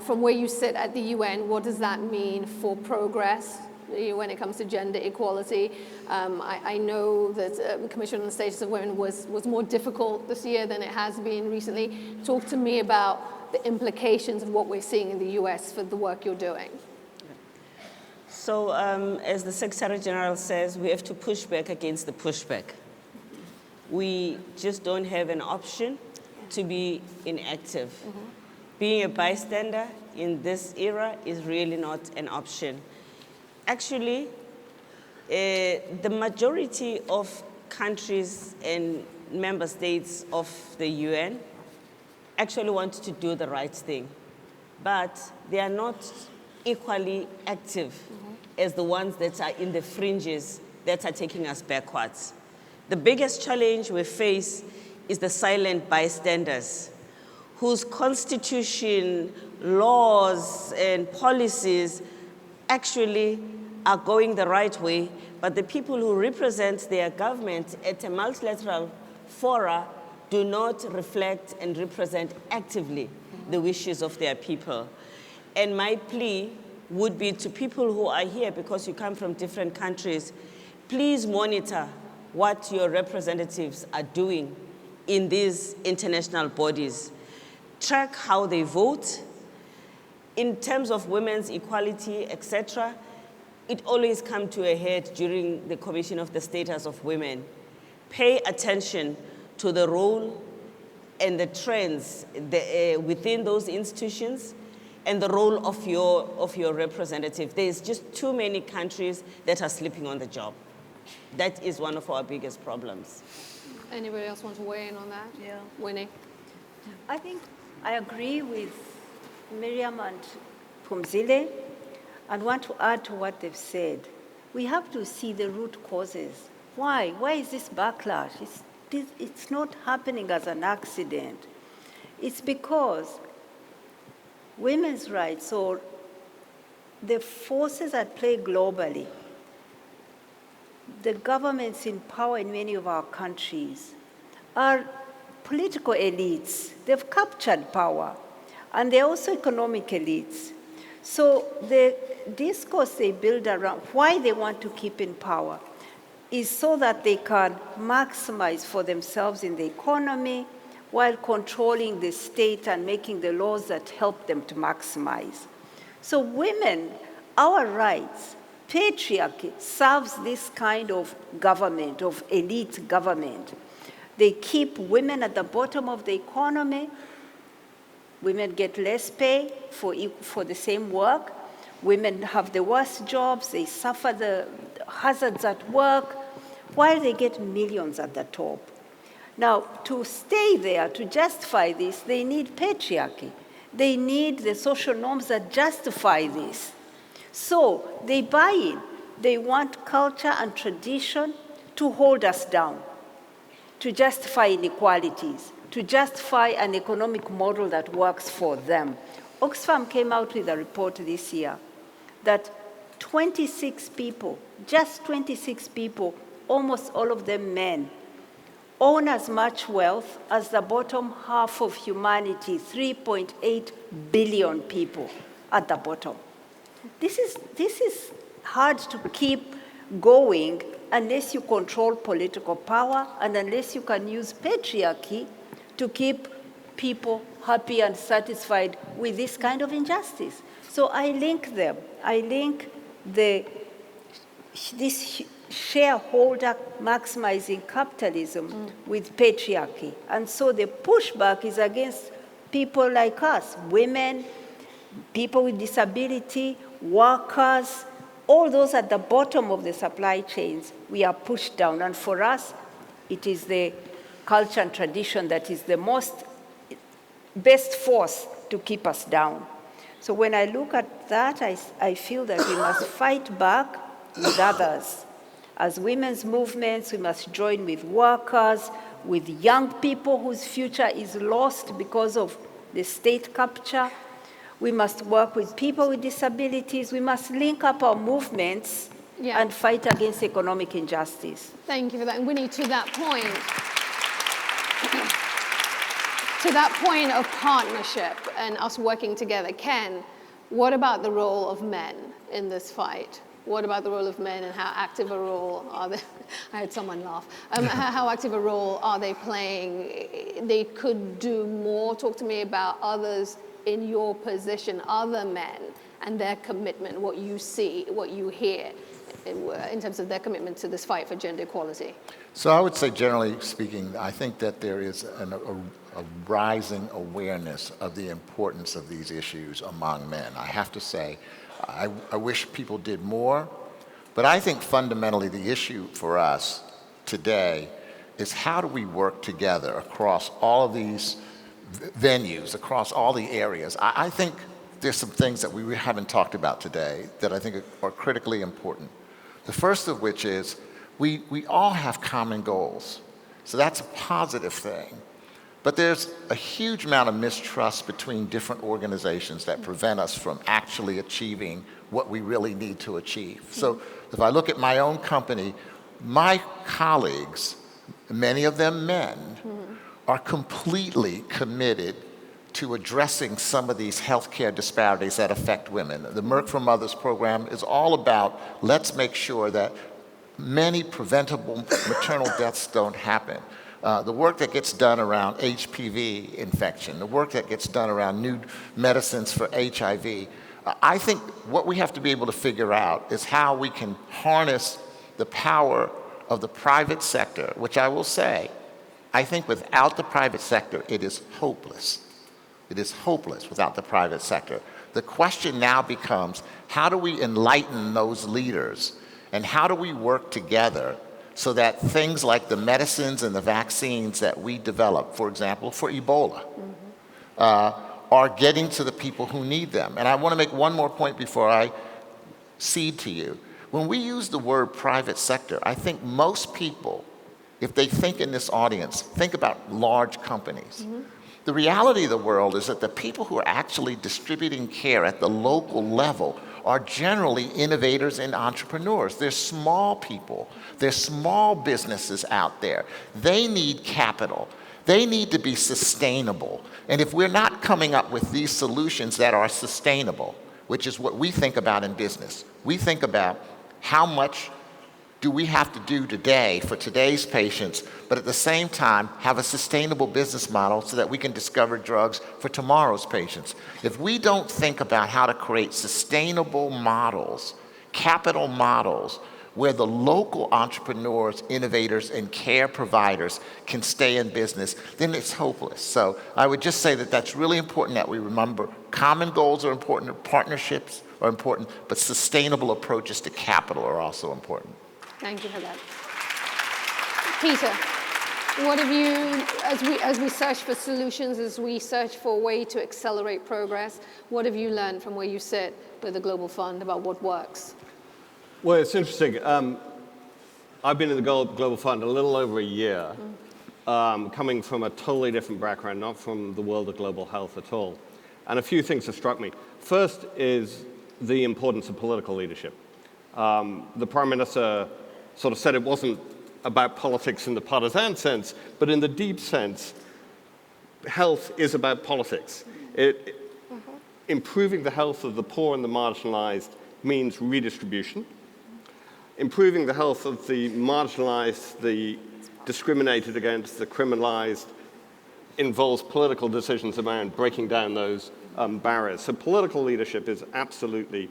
From where you sit at the UN, what does that mean for progress when it comes to gender equality? I know that the Commission on the Status of Women was more difficult this year than it has been recently. Talk to me about the implications of what we're seeing in the US for the work you're doing. So as the Secretary General says, we have to push back against the pushback. We just don't have an option to be inactive. Being a bystander in this era is really not an option. Actually, the majority of countries and member states of the UN actually want to do the right thing, but they are not equally active as the ones that are in the fringes that are taking us backwards. The biggest challenge we face is the silent bystanders, whose constitution, laws, and policies actually are going the right way, but the people who represent their government at a multilateral fora do not reflect and represent actively the wishes of their people. And my plea would be to people who are here, because you come from different countries, please monitor what your representatives are doing in these international bodies, track how they vote. In terms of women's equality, etc., it always comes to a head during the Commission of the Status of Women. Pay attention to the role and the trends within those institutions and the role of your representative. There's just too many countries that are sleeping on the job. That is one of our biggest problems. Anybody else want to weigh in on that? Yeah. Winnie? I think I agree with Miriam and Phumzile, and want to add to what they've said. We have to see the root causes. Why? Why is this backlash? It's not happening as an accident. It's because women's rights, or the forces at play globally, the governments in power in many of our countries are political elites. They've captured power, and they're also economic elites. So the discourse they build around why they want to keep in power is so that they can maximize for themselves in the economy while controlling the state and making the laws that help them to maximize. So women, our rights, patriarchy serves this kind of government, of elite government. They keep women at the bottom of the economy. Women get less pay for the same work. Women have the worst jobs. They suffer the hazards at work, while they get millions at the top. Now, to stay there, to justify this, they need patriarchy. They need the social norms that justify this. So they buy in. They want culture and tradition to hold us down, to justify inequalities, to justify an economic model that works for them. Oxfam came out with a report this year that 26 people, just 26 people, almost all of them men, own as much wealth as the bottom half of humanity, 3.8 billion people at the bottom. This is hard to keep going unless you control political power and unless you can use patriarchy to keep people happy and satisfied with this kind of injustice. So I link them. I link this shareholder maximizing capitalism with patriarchy. And so the pushback is against people like us, women, people with disability, workers, all those at the bottom of the supply chains. We are pushed down. And for us, it is the culture and tradition that is the best force to keep us down. So when I look at that, I feel that we must fight back with others. As women's movements, we must join with workers, with young people whose future is lost because of the state capture. We must work with people with disabilities. We must link up our movements and fight against economic injustice. Thank you for that. And Winnie, to that point of partnership and us working together, Ken, what about the role of men in this fight? What about the role of men and how active a role are they? I had someone laugh. How active a role are they playing? They could do more. Talk to me about others in your position, other men, and their commitment, what you see, what you hear, in terms of their commitment to this fight for gender equality. So I would say, generally speaking, I think that there is a rising awareness of the importance of these issues among men. I have to say, I wish people did more, but I think fundamentally the issue for us today is how do we work together across all of these venues, across all the areas. I think there's some things that we haven't talked about today that I think are critically important. The first of which is we all have common goals. So that's a positive thing. But there's a huge amount of mistrust between different organizations that prevent us from actually achieving what we really need to achieve. So if I look at my own company, my colleagues, many of them men, are completely committed to addressing some of these healthcare disparities that affect women. The Merck for Mothers program is all about let's make sure that many preventable maternal deaths don't happen. the work that gets done around HPV infection, the work that gets done around new medicines for HIV. I think what we have to be able to figure out is how we can harness the power of the private sector, which I will say, I think without the private sector, it is hopeless. It is hopeless without the private sector. The question now becomes, how do we enlighten those leaders, and how do we work together so that things like the medicines and the vaccines that we develop, for example, for Ebola, are getting to the people who need them. And I want to make one more point before I cede to you. When we use the word private sector, I think most people, if they think in this audience, think about large companies. The reality of the world is that the people who are actually distributing care at the local level are generally innovators and entrepreneurs. They're small people. They're small businesses out there. They need capital. They need to be sustainable. And if we're not coming up with these solutions that are sustainable, which is what we think about in business, we think about how much do we have to do today for today's patients, but at the same time have a sustainable business model so that we can discover drugs for tomorrow's patients. If we don't think about how to create sustainable models, capital models, where the local entrepreneurs, innovators, and care providers can stay in business, then it's hopeless. So I would just say that that's really important that we remember common goals are important, partnerships are important, but sustainable approaches to capital are also important. Thank you for that. Peter, what have you, as we search for solutions, as we search for a way to accelerate progress, what have you learned from where you sit with the Global Fund about what works? Well, it's interesting. I've been in the Global Fund a little over a year, coming from a totally different background, not from the world of global health at all. And a few things have struck me. First is the importance of political leadership. The Prime Minister sort of said it wasn't about politics in the partisan sense, but in the deep sense, health is about politics. Improving the health of the poor and the marginalized means redistribution. Improving the health of the marginalized, the discriminated against, the criminalized, involves political decisions around breaking down those barriers. So political leadership is absolutely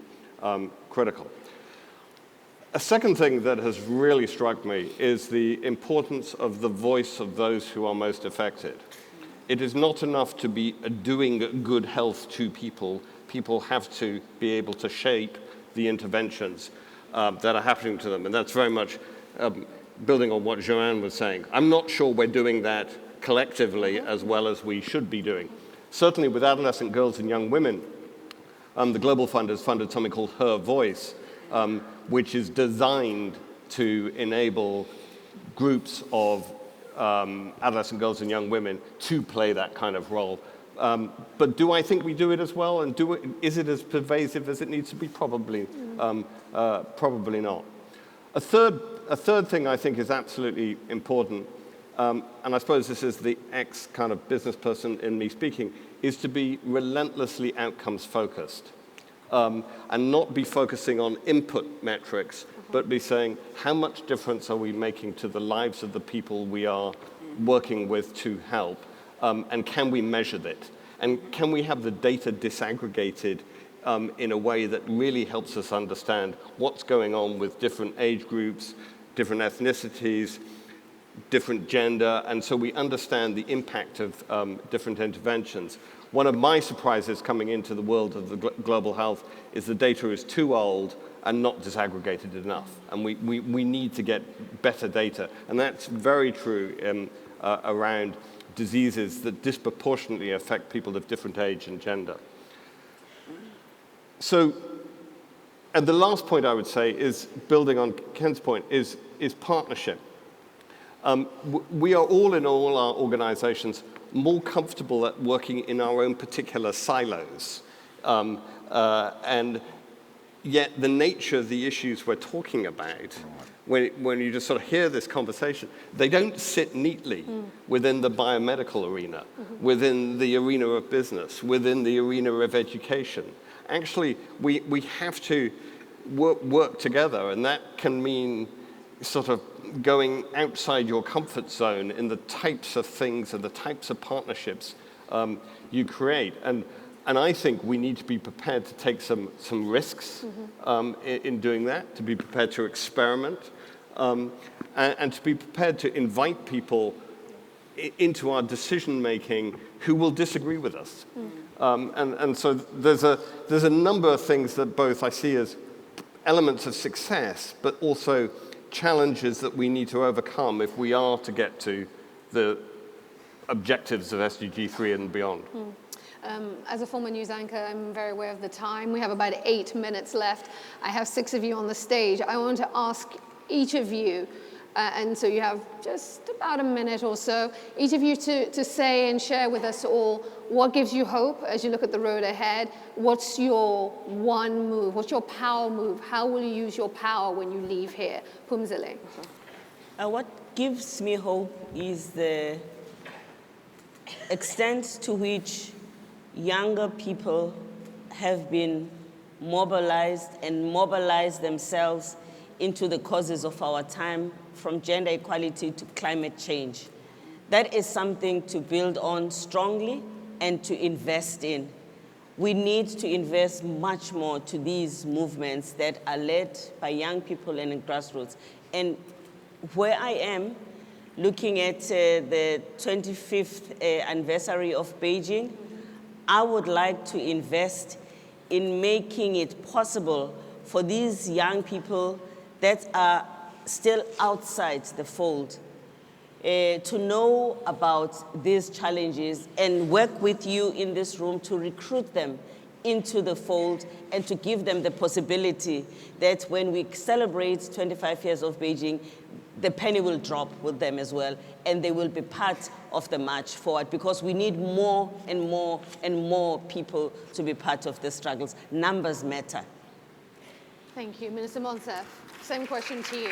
critical. A second thing that has really struck me is the importance of the voice of those who are most affected. It is not enough to be doing good health to people. People have to be able to shape the interventions that are happening to them. And that's very much building on what Joanne was saying. I'm not sure we're doing that collectively as well as we should be doing. Certainly with adolescent girls and young women, the Global Fund has funded something called Her Voice, which is designed to enable groups of adolescent girls and young women to play that kind of role. But do I think we do it as well? And is it as pervasive as it needs to be? Probably, probably not. A third thing I think is absolutely important, and I suppose this is the ex kind of business person in me speaking, is to be relentlessly outcomes focused. And not be focusing on input metrics, but be saying, how much difference are we making to the lives of the people we are working with to help? And can we measure that? And can we have the data disaggregated in a way that really helps us understand what's going on with different age groups, different ethnicities, different gender, and so we understand the impact of different interventions. One of my surprises coming into the world of the global health is the data is too old and not disaggregated enough. And we need to get better data. And that's very true around diseases that disproportionately affect people of different age and gender. So, and the last point I would say is, building on Ken's point, is partnership. We are all in all our organizations more comfortable at working in our own particular silos. And yet the nature of the issues we're talking about, when you just sort of hear this conversation, they don't sit neatly within the biomedical arena, within the arena of business, within the arena of education. Actually, we have to work together, and that can mean sort of going outside your comfort zone in the types of things and the types of partnerships you create. And I think we need to be prepared to take some risks in doing that, to be prepared to experiment, and to be prepared to invite people into our decision-making who will disagree with us. And so there's a number of things that both I see as elements of success, but also challenges that we need to overcome if we are to get to the objectives of SDG 3 and beyond. As a former news anchor, I'm very aware of the time. We have about 8 minutes left. I have 6 of you on the stage. I want to ask each of you, and so you have just about a minute or so, each of you to say and share with us all what gives you hope as you look at the road ahead. What's your one move? What's your power move? How will you use your power when you leave here? Phumzile. What gives me hope is the extent to which younger people have been mobilized and mobilized themselves into the causes of our time, from gender equality to climate change. That is something to build on strongly and to invest in. We need to invest much more to these movements that are led by young people and in grassroots. And where I am, looking at the 25th anniversary of Beijing, I would like to invest in making it possible for these young people that are still outside the fold to know about these challenges and work with you in this room to recruit them into the fold and to give them the possibility that when we celebrate 25 years of Beijing, the penny will drop with them as well, and they will be part of the march forward, because we need more and more and more people to be part of the struggles. Numbers matter. Thank you. Minister Monsef, same question to you.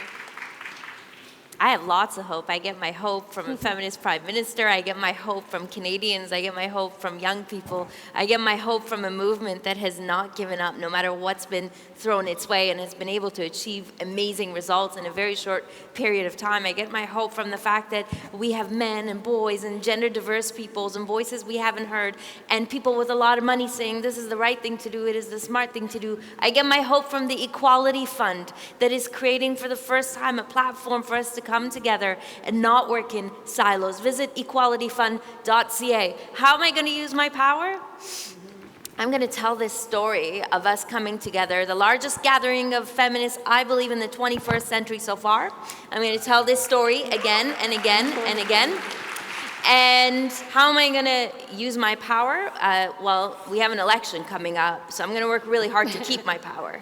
I have lots of hope. I get my hope from a feminist prime minister. I get my hope from Canadians. I get my hope from young people. I get my hope from a movement that has not given up no matter what's been thrown its way and has been able to achieve amazing results in a very short period of time. I get my hope from the fact that we have men and boys and gender diverse peoples and voices we haven't heard, and people with a lot of money saying this is the right thing to do, it is the smart thing to do. I get my hope from the Equality Fund that is creating for the first time a platform for us to come together and not work in silos. Visit equalityfund.ca. How am I going to use my power? I'm going to tell this story of us coming together, the largest gathering of feminists, I believe, in the 21st century so far. I'm going to tell this story again and again and again. And how am I going to use my power? Well, we have an election coming up, so I'm going to work really hard to keep my power.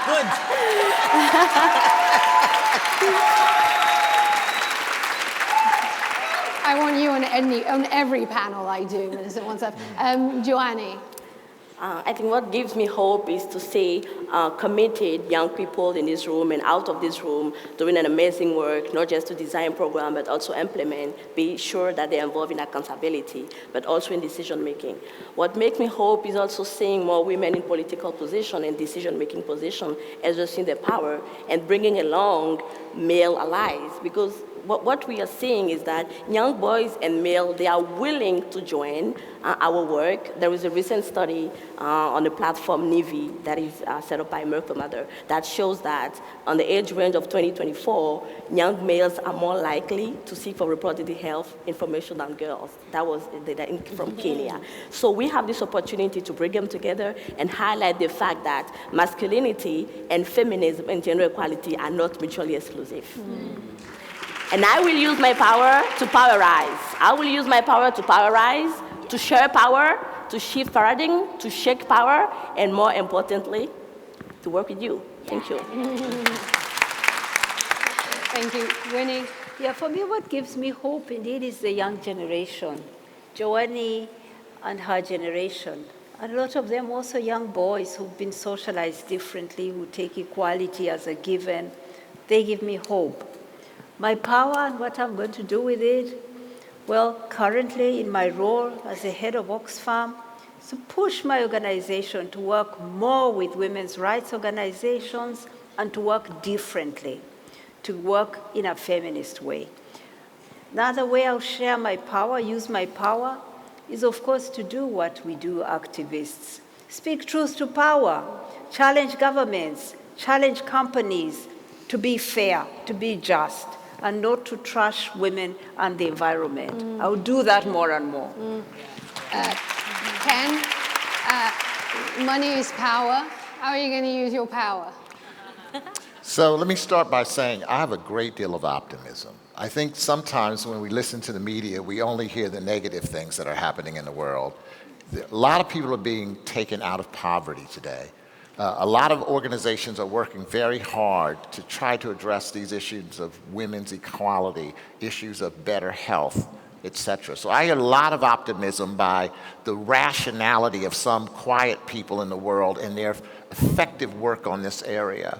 Good. I want you on every panel I do, Minister Monsef. Joannie. I think what gives me hope is to see committed young people in this room and out of this room doing an amazing work, not just to design program, but also implement, be sure that they're involved in accountability, but also in decision making. What makes me hope is also seeing more women in political position and decision-making position, exercising their power and bringing along male allies, because what we are seeing is that young boys and male, they are willing to join our work. There is a recent study on the platform NIVI that is set up by Merck Mother that shows that on the age range of 2024, young males are more likely to seek for reproductive health information than girls. That was data from Kenya. So we have this opportunity to bring them together and highlight the fact that masculinity and feminism and gender equality are not mutually exclusive. And I will use my power to powerize. I will use my power to powerize, to share power, to shift paradigm, to shake power, and more importantly, to work with you. Thank you. Thank you. Winnie? Yeah, for me, what gives me hope indeed is the young generation. Joannie and her generation. And a lot of them also young boys who've been socialized differently, who take equality as a given. They give me hope. My power and what I'm going to do with it, well, currently in my role as the head of Oxfam, is to push my organization to work more with women's rights organizations and to work differently, to work in a feminist way. Another way I'll share my power, use my power, is of course to do what we do, activists. Speak truth to power, challenge governments, challenge companies to be fair, to be just, and not to trash women and the environment. I'll do that more and more. Ken, money is power. How are you going to use your power? So let me start by saying I have a great deal of optimism. I think sometimes when we listen to the media, we only hear the negative things that are happening in the world. A lot of people are being taken out of poverty today. A lot of organizations are working very hard to try to address these issues of women's equality, issues of better health, etc. So I hear a lot of optimism by the rationality of some quiet people in the world and their effective work on this area.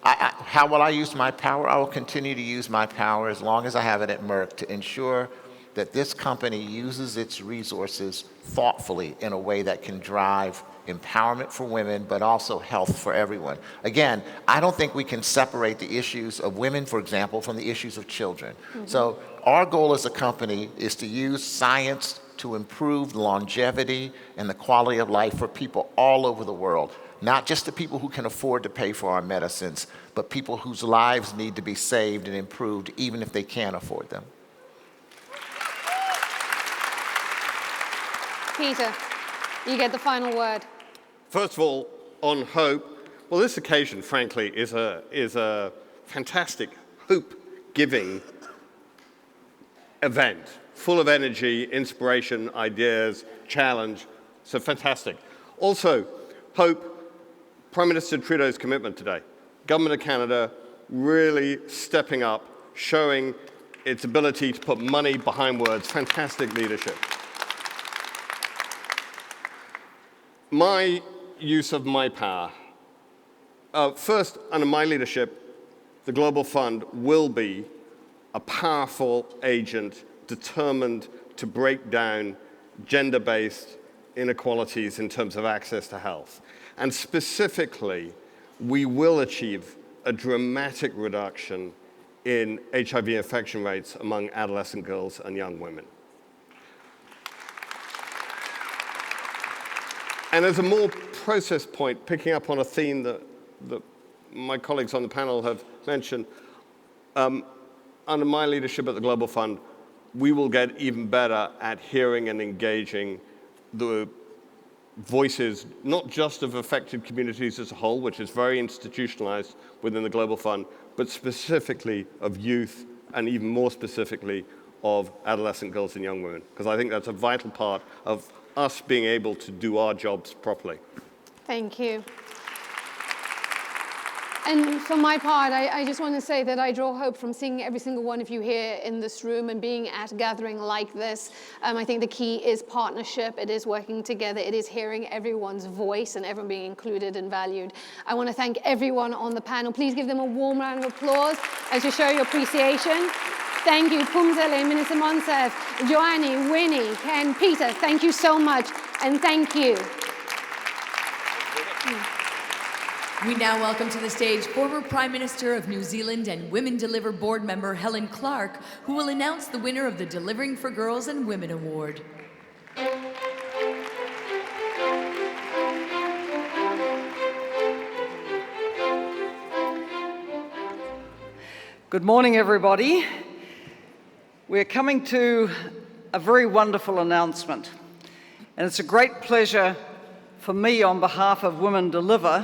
How will I use my power? I will continue to use my power as long as I have it at Merck to ensure that this company uses its resources thoughtfully in a way that can drive empowerment for women, but also health for everyone. Again, I don't think we can separate the issues of women, for example, from the issues of children. So our goal as a company is to use science to improve the longevity and the quality of life for people all over the world. Not just the people who can afford to pay for our medicines, but people whose lives need to be saved and improved even if they can't afford them. Peter, you get the final word. First of all, on hope, well, this occasion, frankly, is a fantastic hope-giving event, full of energy, inspiration, ideas, challenge. So fantastic. Also, hope, Prime Minister Trudeau's commitment today. Government of Canada really stepping up, showing its ability to put money behind words. Fantastic leadership. My use of my power. First, under my leadership, the Global Fund will be a powerful agent determined to break down gender-based inequalities in terms of access to health. And specifically, we will achieve a dramatic reduction in HIV infection rates among adolescent girls and young women. And as a more process point, picking up on a theme that my colleagues on the panel have mentioned, under my leadership at the Global Fund, we will get even better at hearing and engaging the voices, not just of affected communities as a whole, which is very institutionalized within the Global Fund, but specifically of youth and even more specifically of adolescent girls and young women, because I think that's a vital part of us being able to do our jobs properly. Thank you. And for my part, I just want to say that I draw hope from seeing every single one of you here in this room and being at a gathering like this. I think the key is partnership. It is working together. It is hearing everyone's voice and everyone being included and valued. I want to thank everyone on the panel. Please give them a warm round of applause as you show your appreciation. Thank you, Phumzile, Minister Monsef, Joannie, Winnie, Ken, Peter. Thank you so much, and thank you. We now welcome to the stage former Prime Minister of New Zealand and Women Deliver board member Helen Clark, who will announce the winner of the Delivering for Girls and Women Award. Good morning, everybody. We're coming to a very wonderful announcement, and it's a great pleasure for me on behalf of Women Deliver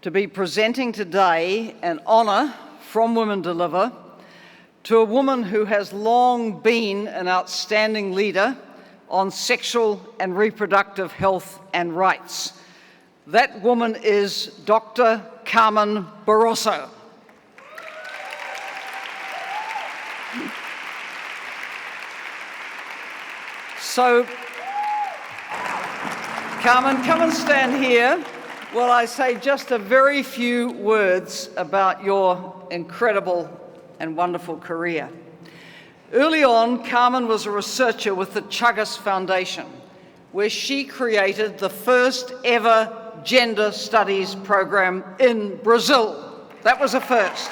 to be presenting today an honour from Women Deliver to a woman who has long been an outstanding leader on sexual and reproductive health and rights. That woman is Dr. Carmen Barroso. So, Carmen, come and stand here while I say just a very few words about your incredible and wonderful career. Early on, Carmen was a researcher with the Chagas Foundation, where she created the first ever gender studies program in Brazil. That was a first.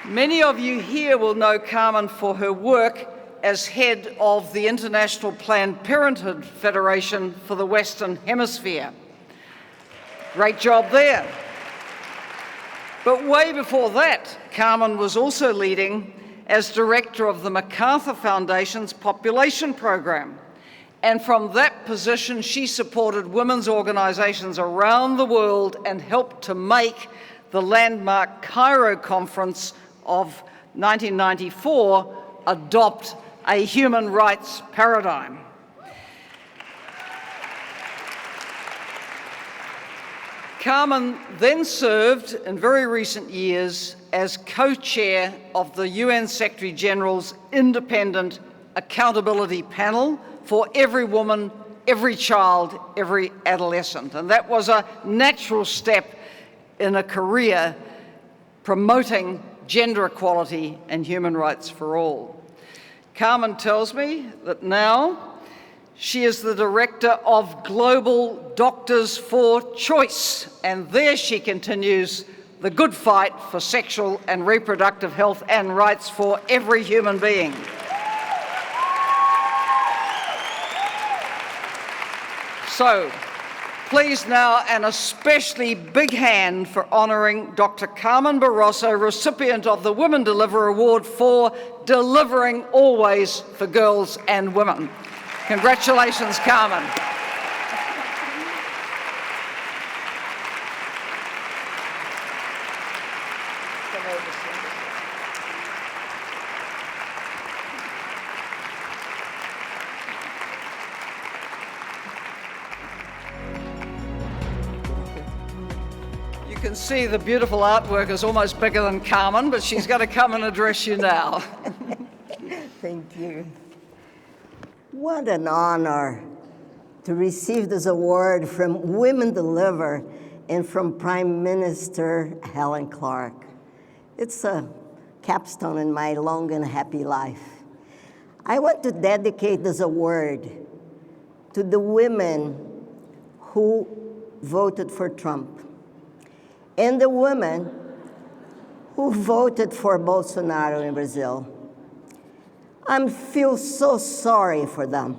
Many of you here will know Carmen for her work as head of the International Planned Parenthood Federation for the Western Hemisphere. Great job there. But way before that, Carmen was also leading as director of the MacArthur Foundation's population program. And from that position, she supported women's organizations around the world and helped to make the landmark Cairo Conference of 1994 adopt a human rights paradigm. Carmen then served in very recent years as co-chair of the UN Secretary General's Independent Accountability Panel for every woman, every child, every adolescent. And that was a natural step in a career promoting gender equality and human rights for all. Carmen tells me that now she is the director of Global Doctors for Choice, and there she continues the good fight for sexual and reproductive health and rights for every human being. So, please now an especially big hand for honouring Dr. Carmen Barroso, recipient of the Women Deliver Award for delivering always for girls and women. Congratulations, Carmen. You can see the beautiful artwork is almost bigger than Carmen, but she's going to come and address you now. Thank you. What an honor to receive this award from Women Deliver and from Prime Minister Helen Clark. It's a capstone in my long and happy life. I want to dedicate this award to the women who voted for Trump and the women who voted for Bolsonaro in Brazil. I feel so sorry for them.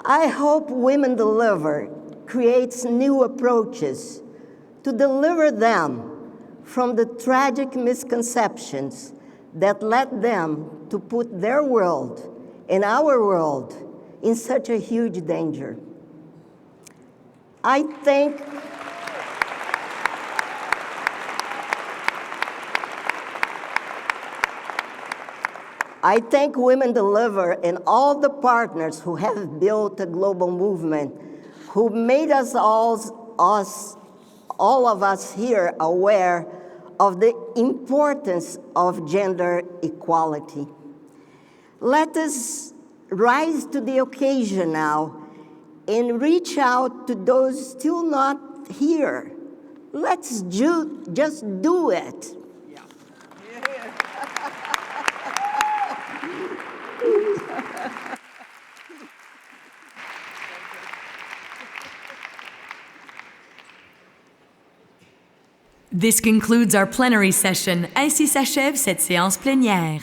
I hope Women Deliver creates new approaches to deliver them from the tragic misconceptions that led them to put their world and our world in such a huge danger. I thank Women Deliver and all the partners who have built a global movement, who made all of us here aware of the importance of gender equality. Let us rise to the occasion now and reach out to those still not here. Let's just do it. This concludes our plenary session. Ainsi s'achève cette séance plénière.